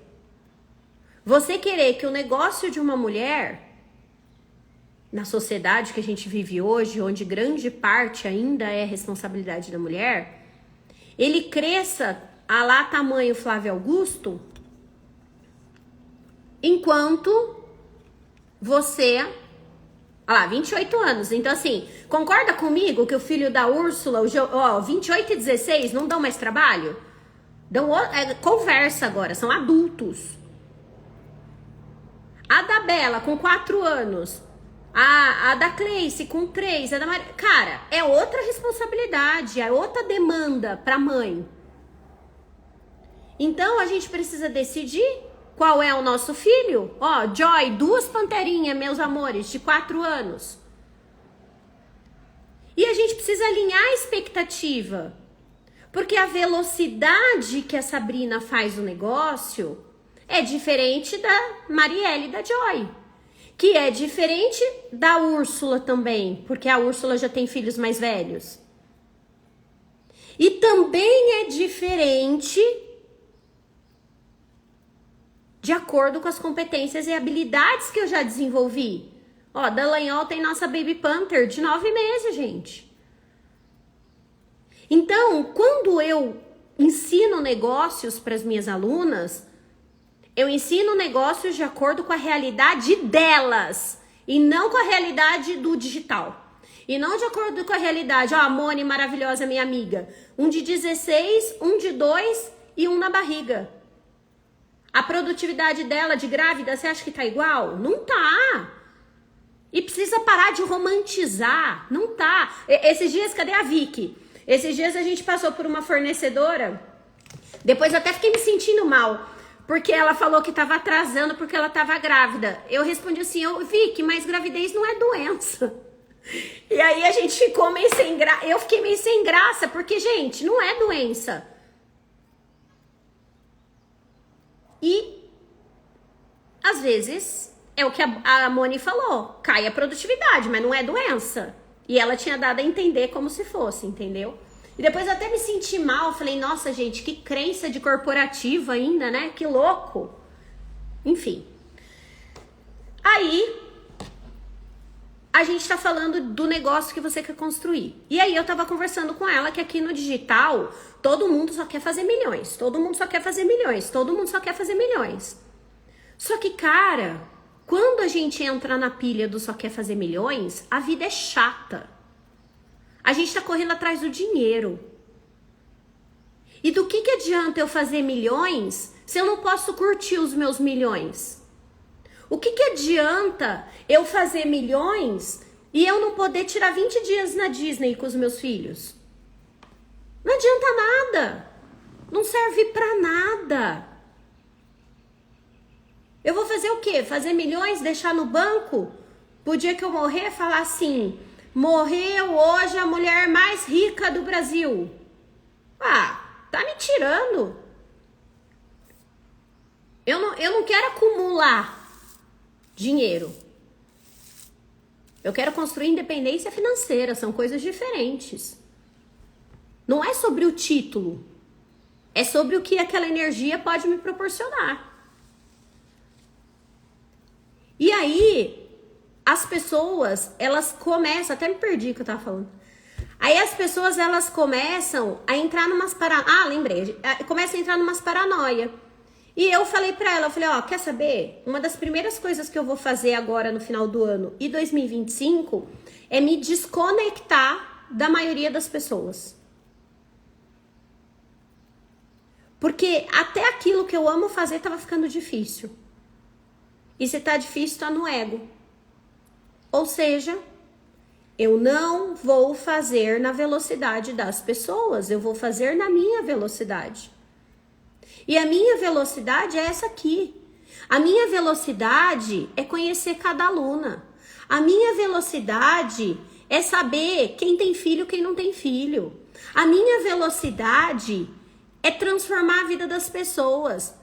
Você querer que o negócio de uma mulher, na sociedade que a gente vive hoje, onde grande parte ainda é responsabilidade da mulher, ele cresça a lá tamanho Flávio Augusto, enquanto você... Olha lá, 28 anos. Então, assim, concorda comigo que o filho da Úrsula, 28 e 16, não dão mais trabalho? Conversa agora, são adultos. A da Bela, com 4 anos. A da Cleice, com 3. A da Maria... Cara, é outra responsabilidade, é outra demanda pra mãe. Então, a gente precisa decidir qual é o nosso filho. Ó, Joy, 2 panterinhas, meus amores, de 4 anos. E a gente precisa alinhar a expectativa. Porque a velocidade que a Sabrina faz o negócio é diferente da Marielle e da Joy. Que é diferente da Úrsula também, porque a Úrsula já tem filhos mais velhos. E também é diferente de acordo com as competências e habilidades que eu já desenvolvi. Ó, Dallagnol tem nossa Baby Panther de 9 meses, gente. Então, quando eu ensino negócios para as minhas alunas, eu ensino negócios de acordo com a realidade delas e não com a realidade do digital. E não de acordo com a realidade. Ó, a Moni, maravilhosa, minha amiga. Um de 16, um de 2 e um na barriga. A produtividade dela de grávida, você acha que tá igual? Não tá. E precisa parar de romantizar. Não tá. Esses dias, cadê a Vicky? Esses dias a gente passou por uma fornecedora. Depois eu até fiquei me sentindo mal. Porque ela falou que tava atrasando porque ela tava grávida. Eu respondi assim, Vicky, mas gravidez não é doença. E aí a gente ficou meio sem graça. Eu fiquei meio sem graça, porque, gente, não é doença. E, às vezes, é o que a Moni falou. Cai a produtividade, mas não é doença. E ela tinha dado a entender como se fosse, entendeu? E depois eu até me senti mal. Falei, nossa, gente, que crença de corporativa ainda, né? Que louco. Enfim. Aí, a gente tá falando do negócio que você quer construir. E aí eu tava conversando com ela que aqui no digital, todo mundo só quer fazer milhões. Todo mundo só quer fazer milhões. Todo mundo só quer fazer milhões. Só que, cara, quando a gente entra na pilha do só quer fazer milhões, a vida é chata. A gente tá correndo atrás do dinheiro. E do que adianta eu fazer milhões se eu não posso curtir os meus milhões? O que adianta eu fazer milhões e eu não poder tirar 20 dias na Disney com os meus filhos? Não adianta nada. não serve pra nada. Eu vou fazer o quê? Fazer milhões, deixar no banco? Pro dia que eu morrer, falar assim, morreu hoje a mulher mais rica do Brasil. Ah, tá me tirando. Eu não quero acumular dinheiro. Eu quero construir independência financeira, são coisas diferentes. Não é sobre o título, é sobre o que aquela energia pode me proporcionar. E aí, as pessoas, elas começam, até me perdi o que eu tava falando. Aí as pessoas, elas começam a entrar numas lembrei, começam a entrar numas paranoia. E eu falei pra ela, eu falei, ó, quer saber? Uma das primeiras coisas que eu vou fazer agora no final do ano e 2025 é me desconectar da maioria das pessoas. Porque até aquilo que eu amo fazer tava ficando difícil. E se tá difícil, tá no ego. Ou seja, eu não vou fazer na velocidade das pessoas, eu vou fazer na minha velocidade. E a minha velocidade é essa aqui. A minha velocidade é conhecer cada aluna. A minha velocidade é saber quem tem filho, quem não tem filho. A minha velocidade é transformar a vida das pessoas.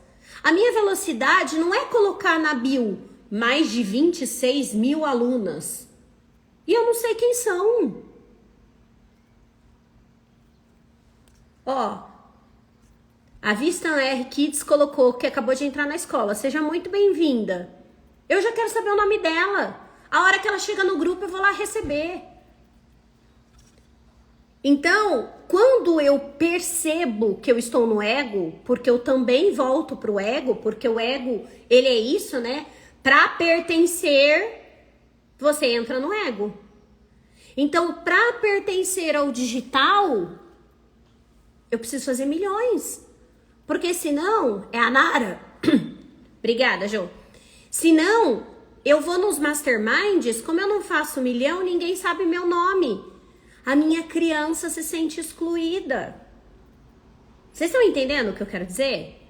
A minha velocidade não é colocar na bio mais de 26 mil alunas. E eu não sei quem são. Ó, a Vistan R Kids colocou que acabou de entrar na escola. Seja muito bem-vinda. Eu já quero saber o nome dela. A hora que ela chega no grupo, eu vou lá receber. Então, quando eu percebo que eu estou no ego, porque eu também volto pro ego, porque o ego, ele é isso, né? Para pertencer, você entra no ego. Então, para pertencer ao digital, eu preciso fazer milhões. Porque senão, é a Nara. Obrigada, Jô. Senão, eu vou nos masterminds, como eu não faço milhão, ninguém sabe meu nome. A minha criança se sente excluída. Vocês estão entendendo o que eu quero dizer?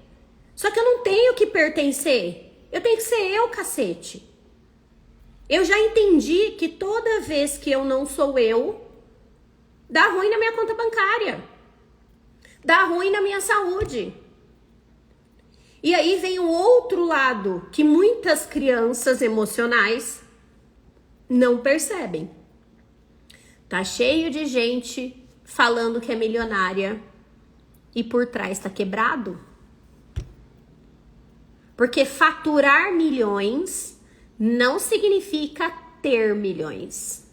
Só que eu não tenho que pertencer. Eu tenho que ser eu, cacete. Eu já entendi que toda vez que eu não sou eu, dá ruim na minha conta bancária. Dá ruim na minha saúde. E aí vem o outro lado que muitas crianças emocionais não percebem. Tá cheio de gente falando que é milionária e por trás tá quebrado. Porque faturar milhões não significa ter milhões.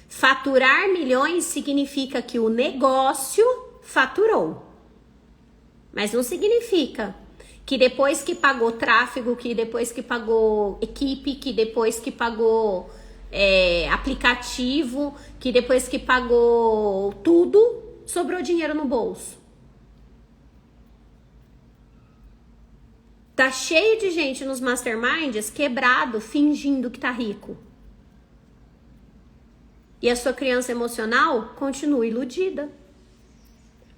Faturar milhões significa que o negócio faturou. Mas não significa que depois que pagou tráfego, que depois que pagou equipe, que depois que pagou aplicativo, que depois que pagou tudo, sobrou dinheiro no bolso. Tá cheio de gente nos masterminds quebrado, fingindo que tá rico. E a sua criança emocional continua iludida.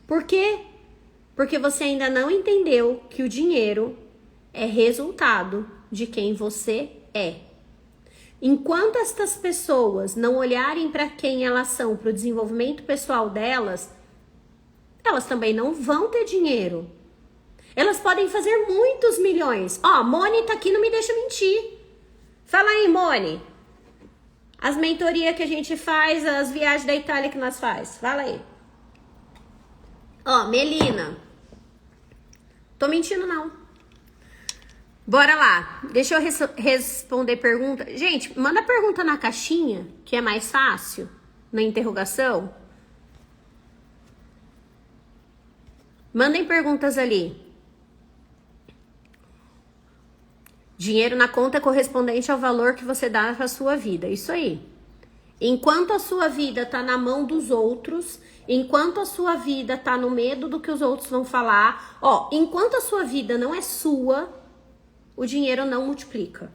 Por quê? Porque você ainda não entendeu que o dinheiro é resultado de quem você é. Enquanto estas pessoas não olharem para quem elas são, para o desenvolvimento pessoal delas, elas também não vão ter dinheiro. Elas podem fazer muitos milhões. Ó, Moni tá aqui, não me deixa mentir. Fala aí, Moni. As mentorias que a gente faz, as viagens da Itália que nós faz. Fala aí. Ó, Melina. Tô mentindo, não. Bora lá. Deixa eu responder pergunta. Gente, manda pergunta na caixinha, que é mais fácil, na interrogação. Mandem perguntas ali. Dinheiro na conta é correspondente ao valor que você dá para a sua vida. Isso aí. Enquanto a sua vida tá na mão dos outros, enquanto a sua vida tá no medo do que os outros vão falar, ó, enquanto a sua vida não é sua, o dinheiro não multiplica.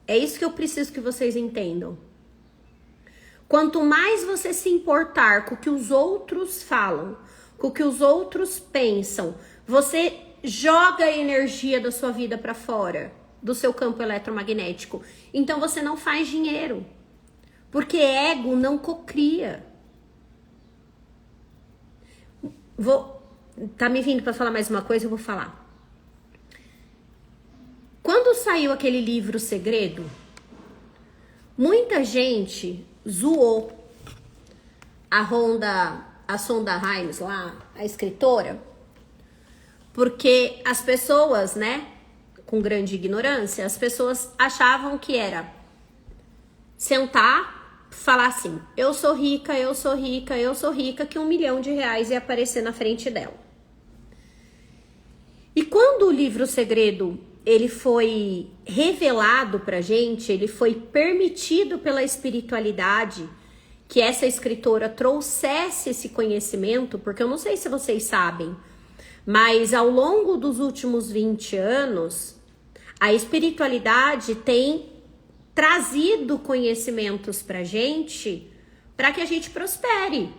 É isso que eu preciso que vocês entendam. Quanto mais você se importar com o que os outros falam, com o que os outros pensam, você joga a energia da sua vida para fora, do seu campo eletromagnético. Então você não faz dinheiro. Porque ego não cocria. Tá me vindo para falar mais uma coisa, eu vou falar. Quando saiu aquele livro Segredo, muita gente zoou a Sonda Rhimes lá, a escritora, porque as pessoas, né, com grande ignorância, as pessoas achavam que era sentar, falar assim, eu sou rica, eu sou rica, eu sou rica, que R$1 milhão ia aparecer na frente dela. E quando o livro Segredo, ele foi revelado pra gente, ele foi permitido pela espiritualidade que essa escritora trouxesse esse conhecimento, porque eu não sei se vocês sabem, mas ao longo dos últimos 20 anos, a espiritualidade tem trazido conhecimentos pra gente, para que a gente prospere.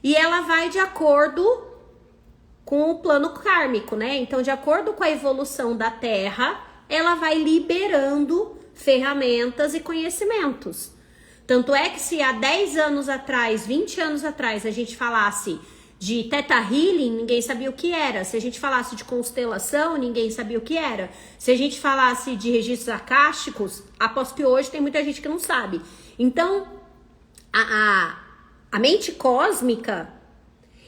E ela vai de acordo com o plano kármico, né? Então, de acordo com a evolução da Terra, ela vai liberando ferramentas e conhecimentos. Tanto é que se há 10 anos atrás, 20 anos atrás, a gente falasse de Theta Healing, ninguém sabia o que era. Se a gente falasse de constelação, ninguém sabia o que era. Se a gente falasse de registros acásticos, aposto que hoje tem muita gente que não sabe. Então, a mente cósmica,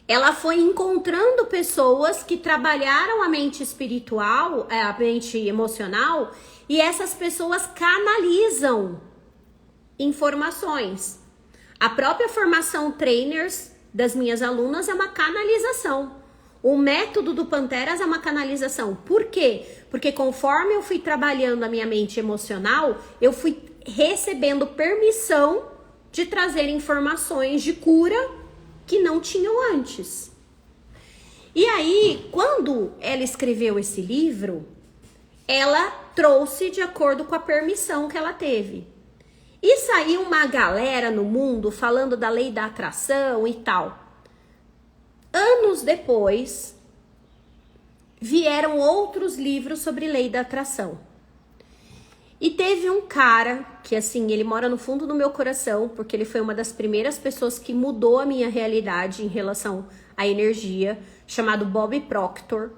ela foi encontrando pessoas que trabalharam a mente espiritual, a mente emocional, e essas pessoas canalizam informações. A própria formação trainers das minhas alunas é uma canalização. O método do Panteras é uma canalização. Por quê? Porque conforme eu fui trabalhando a minha mente emocional, eu fui recebendo permissão de trazer informações de cura que não tinham antes. E aí, quando ela escreveu esse livro, ela trouxe de acordo com a permissão que ela teve. E saiu uma galera no mundo falando da lei da atração e tal. Anos depois, vieram outros livros sobre lei da atração. E teve um cara que, assim, ele mora no fundo do meu coração, porque ele foi uma das primeiras pessoas que mudou a minha realidade em relação à energia, chamado Bob Proctor.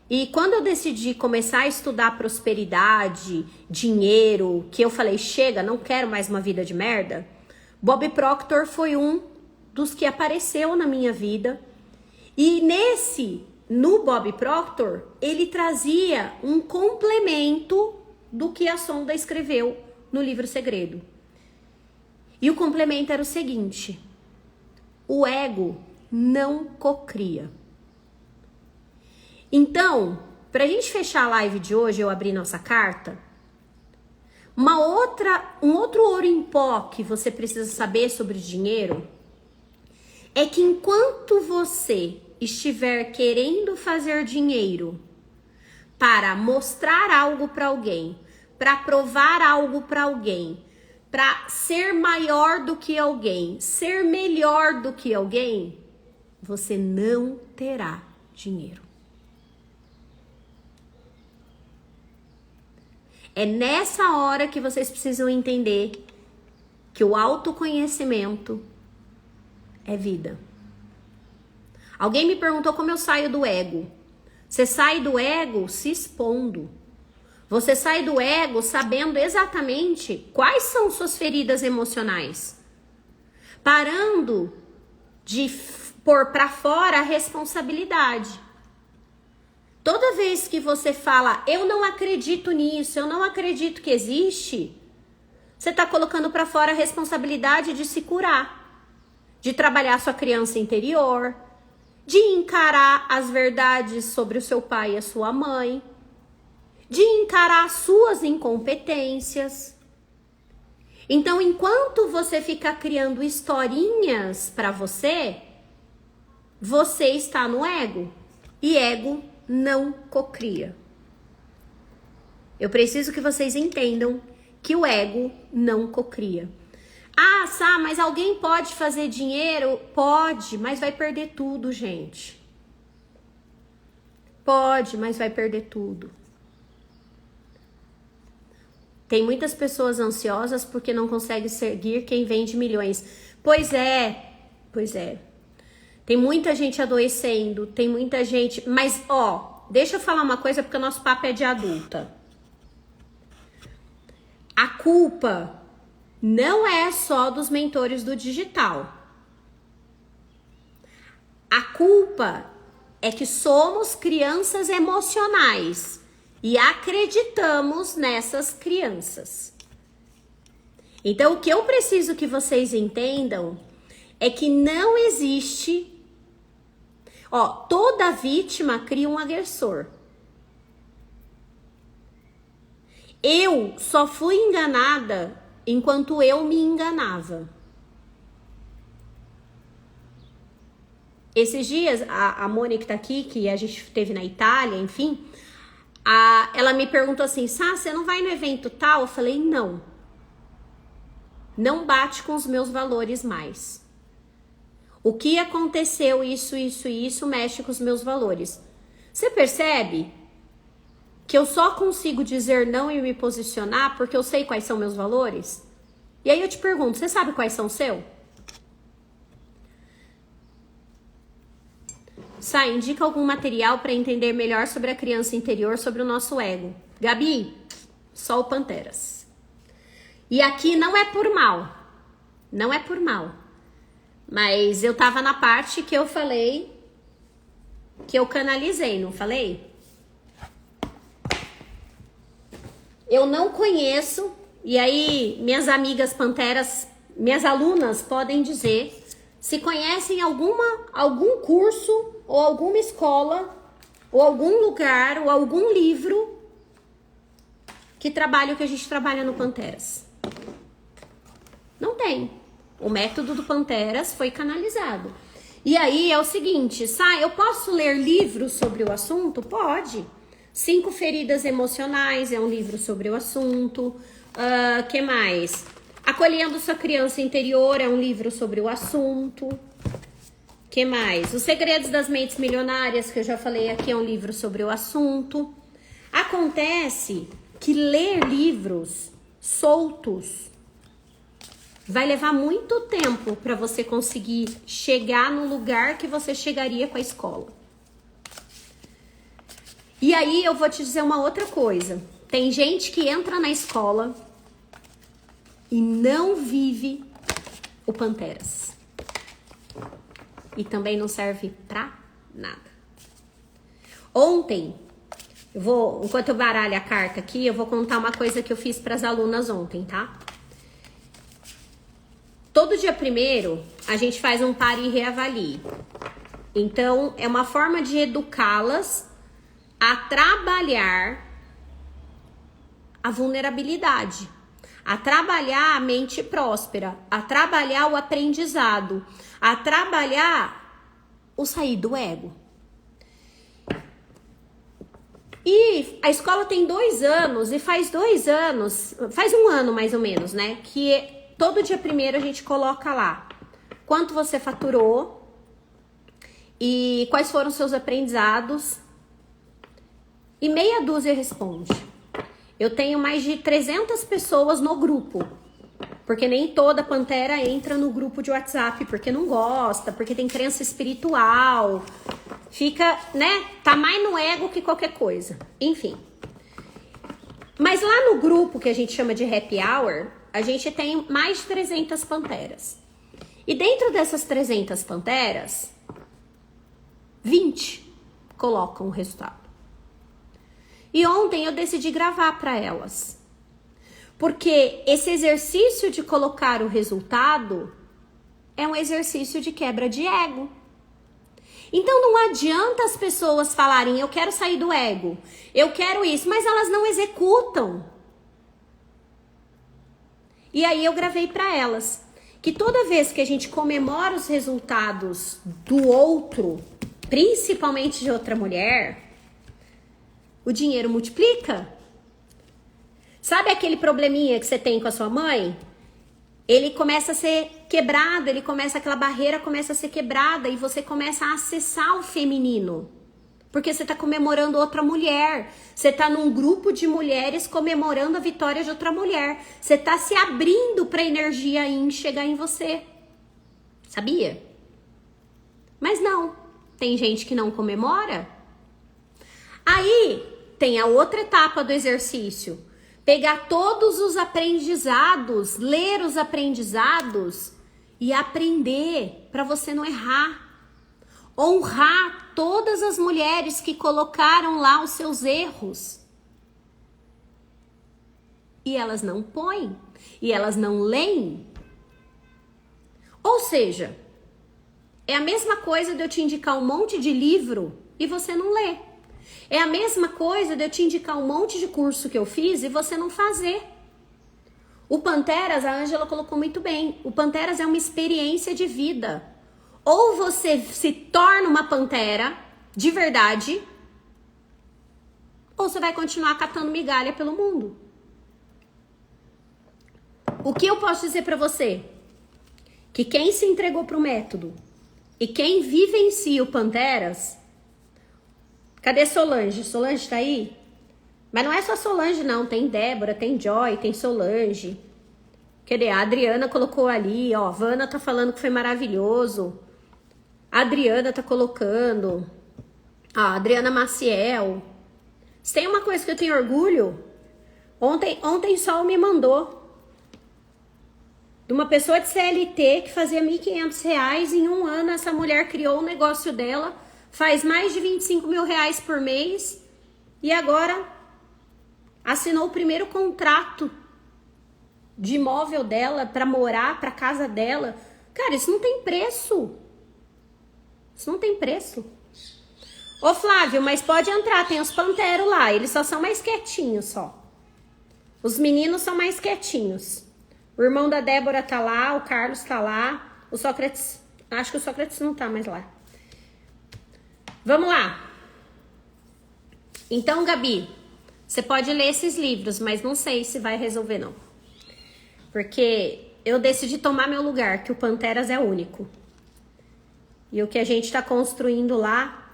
E quando eu decidi começar a estudar prosperidade, dinheiro, que eu falei, chega, não quero mais uma vida de merda, Bob Proctor foi um dos que apareceu na minha vida. E no Bob Proctor, ele trazia um complemento do que a Sonda escreveu no livro Segredo. E o complemento era o seguinte: o ego não cocria. Então, pra gente fechar a live de hoje, eu abri nossa carta, um outro ouro em pó que você precisa saber sobre dinheiro é que enquanto você estiver querendo fazer dinheiro para mostrar algo para alguém, para provar algo para alguém, para ser maior do que alguém, ser melhor do que alguém, você não terá dinheiro. É nessa hora que vocês precisam entender que o autoconhecimento é vida. Alguém me perguntou como eu saio do ego. Você sai do ego se expondo. Você sai do ego sabendo exatamente quais são suas feridas emocionais. Parando de pôr para fora a responsabilidade. Toda vez que você fala, eu não acredito nisso, eu não acredito que existe, você está colocando para fora a responsabilidade de se curar, de trabalhar sua criança interior, de encarar as verdades sobre o seu pai e a sua mãe, de encarar suas incompetências. Então, enquanto você fica criando historinhas para você, você está no ego. E ego não cocria. Eu preciso que vocês entendam que o ego não cocria. Ah, Sá, mas alguém pode fazer dinheiro? Pode, mas vai perder tudo, gente. Pode, mas vai perder tudo. Tem muitas pessoas ansiosas porque não conseguem seguir quem vende milhões. Pois é, pois é. Tem muita gente adoecendo, tem muita gente... Mas, ó, deixa eu falar uma coisa porque o nosso papo é de adulta. A culpa não é só dos mentores do digital. A culpa é que somos crianças emocionais e acreditamos nessas crianças. Então, o que eu preciso que vocês entendam é que não existe... Ó, toda vítima cria um agressor. Eu só fui enganada enquanto eu me enganava. Esses dias, a Mônica tá aqui, que a gente teve na Itália, enfim, ela me perguntou assim, Sá, você não vai no evento tal? Eu falei, não. Não bate com os meus valores mais. O que aconteceu, isso, mexe com os meus valores. Você percebe que eu só consigo dizer não e me posicionar porque eu sei quais são meus valores? E aí eu te pergunto, você sabe quais são os seus? Sá, indica algum material para entender melhor sobre a criança interior, sobre o nosso ego. Gabi, só o Panteras. E aqui não é por mal. Não é por mal. Mas eu tava na parte que eu falei, que eu canalizei, não falei? Eu não conheço, e aí minhas amigas Panteras, minhas alunas podem dizer se conhecem algum curso, ou alguma escola, ou algum lugar, ou algum livro que trabalha o que a gente trabalha no Panteras. Não tem. O método do Panteras foi canalizado. E aí é o seguinte, Sá, eu posso ler livros sobre o assunto? Pode. 5 feridas emocionais é um livro sobre o assunto. Que mais? Acolhendo sua criança interior é um livro sobre o assunto. Que mais? Os segredos das mentes milionárias, que eu já falei aqui, é um livro sobre o assunto. Acontece que ler livros soltos vai levar muito tempo para você conseguir chegar no lugar que você chegaria com a escola. E aí eu vou te dizer uma outra coisa. Tem gente que entra na escola e não vive o Panteras. E também não serve pra nada. Ontem, enquanto eu baralho a carta aqui, eu vou contar uma coisa que eu fiz para as alunas ontem, tá? Todo dia 1º, a gente faz um pare e reavalie. Então, é uma forma de educá-las a trabalhar a vulnerabilidade, a trabalhar a mente próspera, a trabalhar o aprendizado, a trabalhar o sair do ego. E a escola tem 2 anos, e faz 2 anos, faz 1 ano mais ou menos, né? Que todo dia 1º a gente coloca lá quanto você faturou e quais foram seus aprendizados. E meia dúzia responde. Eu tenho mais de 300 pessoas no grupo. Porque nem toda Pantera entra no grupo de WhatsApp, porque não gosta, porque tem crença espiritual. Fica, né? Tá mais no ego que qualquer coisa. Enfim. Mas lá no grupo que a gente chama de Happy Hour, a gente tem mais de 300 Panteras. E dentro dessas 300 Panteras, 20 colocam o resultado. E ontem eu decidi gravar para elas. Porque esse exercício de colocar o resultado é um exercício de quebra de ego. Então não adianta as pessoas falarem, eu quero sair do ego, eu quero isso, mas elas não executam. E aí eu gravei para elas que toda vez que a gente comemora os resultados do outro, principalmente de outra mulher, o dinheiro multiplica. Sabe aquele probleminha que você tem com a sua mãe? ele começa a ser quebrado, aquela barreira começa a ser quebrada e você começa a acessar o feminino. Porque você está comemorando outra mulher. Você está num grupo de mulheres comemorando a vitória de outra mulher. Você está se abrindo para a energia Yin chegar em você. Sabia? Mas não. Tem gente que não comemora. Aí tem a outra etapa do exercício. Pegar todos os aprendizados, ler os aprendizados e aprender para você não errar. Honrar todas as mulheres que colocaram lá os seus erros. E elas não põem. E elas não leem. Ou seja, é a mesma coisa de eu te indicar um monte de livro e você não lê. É a mesma coisa de eu te indicar um monte de curso que eu fiz e você não fazer. O Panteras, a Ângela colocou muito bem. O Panteras é uma experiência de vida. Ou você se torna uma pantera de verdade, ou você vai continuar catando migalha pelo mundo. O que eu posso dizer pra você? Que quem se entregou pro método e quem vivencia o Panteras... Cadê Solange? Solange tá aí? Mas não é só Solange não, tem Débora, tem Joy, tem Solange. Cadê? A Adriana colocou ali, ó, Vana tá falando que foi maravilhoso. A Adriana tá colocando. A Adriana Maciel. Se tem uma coisa que eu tenho orgulho, ontem Sol me mandou de uma pessoa de CLT que fazia R$1.500 em um ano. Essa mulher criou o negócio dela, faz mais de R$25 mil por mês e agora assinou o primeiro contrato de imóvel dela para morar, para casa dela. Cara, isso não tem preço. Isso não tem preço. Ô Flávio, mas pode entrar, tem os panteros lá, eles só são mais quietinhos só. Os meninos são mais quietinhos. O irmão da Débora tá lá, o Carlos tá lá, o Sócrates, acho que o Sócrates não tá mais lá. Vamos lá. Então, Gabi, você pode ler esses livros, mas não sei se vai resolver não. Porque eu decidi tomar meu lugar, que o Panteras é único. E o que a gente está construindo lá,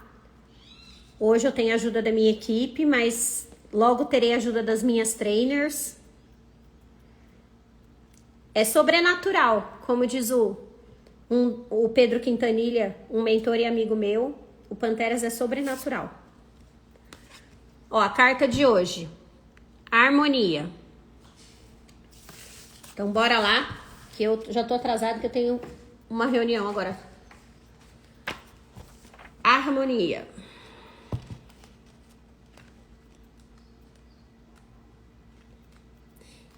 hoje eu tenho a ajuda da minha equipe, mas logo terei a ajuda das minhas trainers. É sobrenatural, como diz o Pedro Quintanilha, um mentor e amigo meu, o Panteras é sobrenatural. Ó, a carta de hoje, harmonia. Então bora lá, que eu já tô atrasada, que eu tenho uma reunião agora. Harmonia.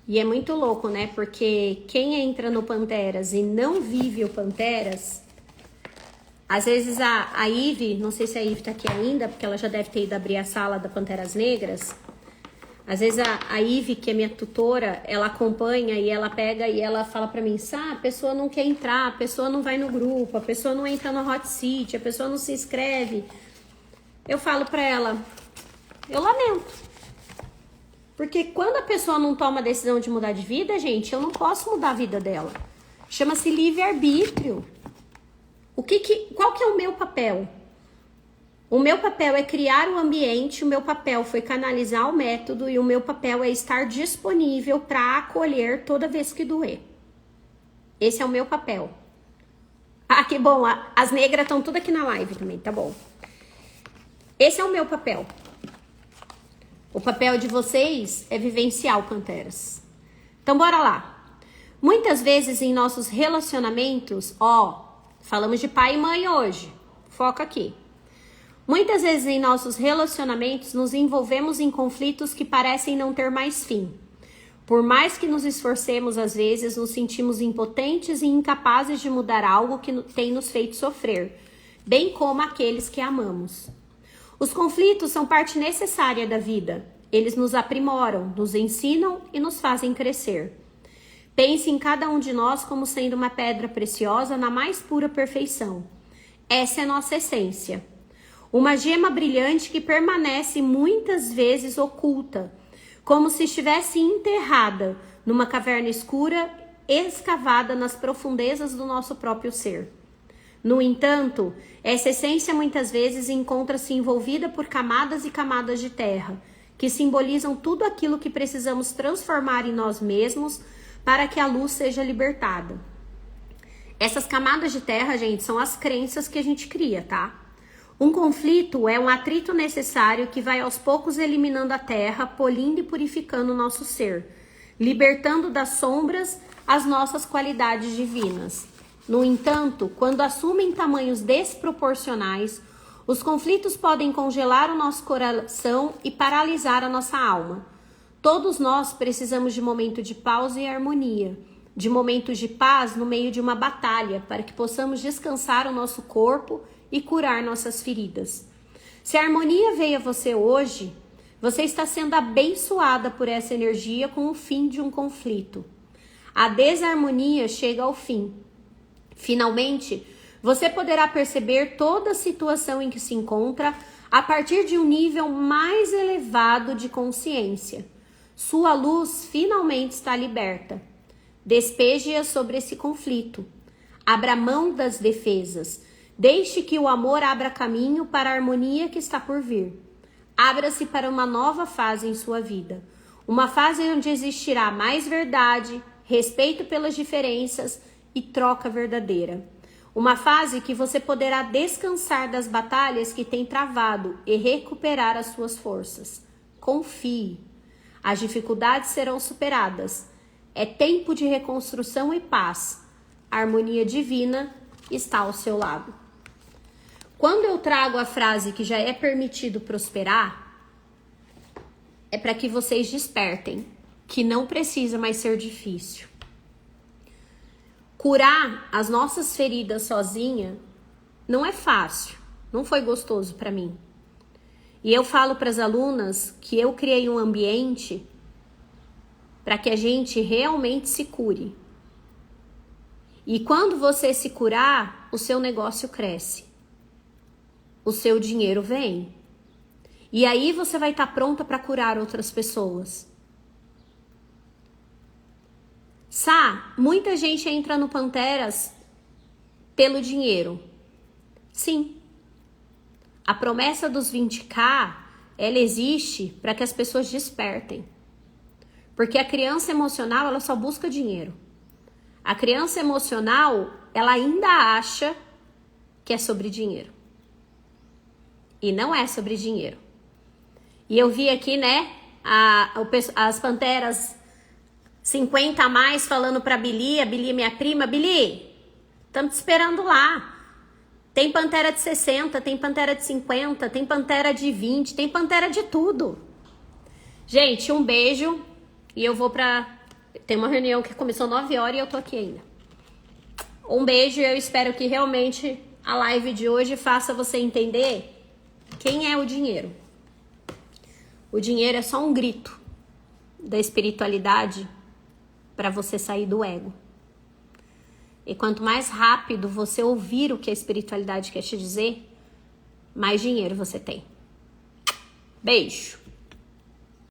E é muito louco, né? Porque quem entra no Panteras e não vive o Panteras, às vezes a Ive, não sei se a Ive tá aqui ainda, porque ela já deve ter ido abrir a sala da Panteras Negras. Às vezes a Ive, que é minha tutora, ela acompanha e ela pega e ela fala pra mim, a pessoa não quer entrar, a pessoa não vai no grupo, a pessoa não entra no hot seat, a pessoa não se inscreve. Eu falo pra ela, eu lamento. Porque quando a pessoa não toma a decisão de mudar de vida, gente, eu não posso mudar a vida dela. Chama-se livre-arbítrio. Qual que é o meu papel? O meu papel é criar o ambiente, o meu papel foi canalizar o método e o meu papel é estar disponível para acolher toda vez que doer. Esse é o meu papel. Ah, que bom, as negras estão tudo aqui na live também, tá bom. Esse é o meu papel. O papel de vocês é vivenciar o Panteras. Então bora lá. Muitas vezes em nossos relacionamentos, falamos de pai e mãe hoje, foca aqui. Muitas vezes em nossos relacionamentos nos envolvemos em conflitos que parecem não ter mais fim. Por mais que nos esforcemos, às vezes nos sentimos impotentes e incapazes de mudar algo que tem nos feito sofrer, bem como aqueles que amamos. Os conflitos são parte necessária da vida. Eles nos aprimoram, nos ensinam e nos fazem crescer. Pense em cada um de nós como sendo uma pedra preciosa na mais pura perfeição. Essa é nossa essência. Uma gema brilhante que permanece muitas vezes oculta, como se estivesse enterrada numa caverna escura escavada nas profundezas do nosso próprio ser. No entanto, essa essência muitas vezes encontra-se envolvida por camadas e camadas de terra, que simbolizam tudo aquilo que precisamos transformar em nós mesmos para que a luz seja libertada. Essas camadas de terra, gente, são as crenças que a gente cria, tá? Um conflito é um atrito necessário que vai aos poucos eliminando a terra, polindo e purificando o nosso ser, libertando das sombras as nossas qualidades divinas. No entanto, quando assumem tamanhos desproporcionais, os conflitos podem congelar o nosso coração e paralisar a nossa alma. Todos nós precisamos de momento de pausa e harmonia, de momentos de paz no meio de uma batalha, para que possamos descansar o nosso corpo e curar nossas feridas. Se a harmonia veio a você hoje, você está sendo abençoada por essa energia com o fim de um conflito. A desarmonia chega ao fim. Finalmente, você poderá perceber toda a situação em que se encontra a partir de um nível mais elevado de consciência. Sua luz finalmente está liberta. Despeje-a sobre esse conflito. Abra mão das defesas. Deixe que o amor abra caminho para a harmonia que está por vir. Abra-se para uma nova fase em sua vida. Uma fase onde existirá mais verdade, respeito pelas diferenças e troca verdadeira. Uma fase que você poderá descansar das batalhas que tem travado e recuperar as suas forças. Confie. As dificuldades serão superadas. É tempo de reconstrução e paz. A harmonia divina está ao seu lado. Quando eu trago a frase que já é permitido prosperar, é para que vocês despertem, que não precisa mais ser difícil. Curar as nossas feridas sozinha não é fácil, não foi gostoso para mim. E eu falo para as alunas que eu criei um ambiente para que a gente realmente se cure. E quando você se curar, o seu negócio cresce. O seu dinheiro vem. E aí você vai estar pronta para curar outras pessoas. Sá, muita gente entra no Panteras pelo dinheiro. Sim. A promessa dos 20k, ela existe para que as pessoas despertem. Porque a criança emocional, ela só busca dinheiro. A criança emocional, ela ainda acha que é sobre dinheiro. E não é sobre dinheiro. E eu vi aqui, né, as Panteras 50 a mais falando pra Bili, a Bili é minha prima. Bili, estamos te esperando lá. Tem Pantera de 60, tem Pantera de 50, tem Pantera de 20, tem Pantera de tudo. Gente, um beijo. E eu vou pra... Tem uma reunião que começou 9 horas e eu tô aqui ainda. Um beijo e eu espero que realmente a live de hoje faça você entender quem é o dinheiro. O dinheiro é só um grito da espiritualidade para você sair do ego. E quanto mais rápido você ouvir o que a espiritualidade quer te dizer, mais dinheiro você tem. Beijo!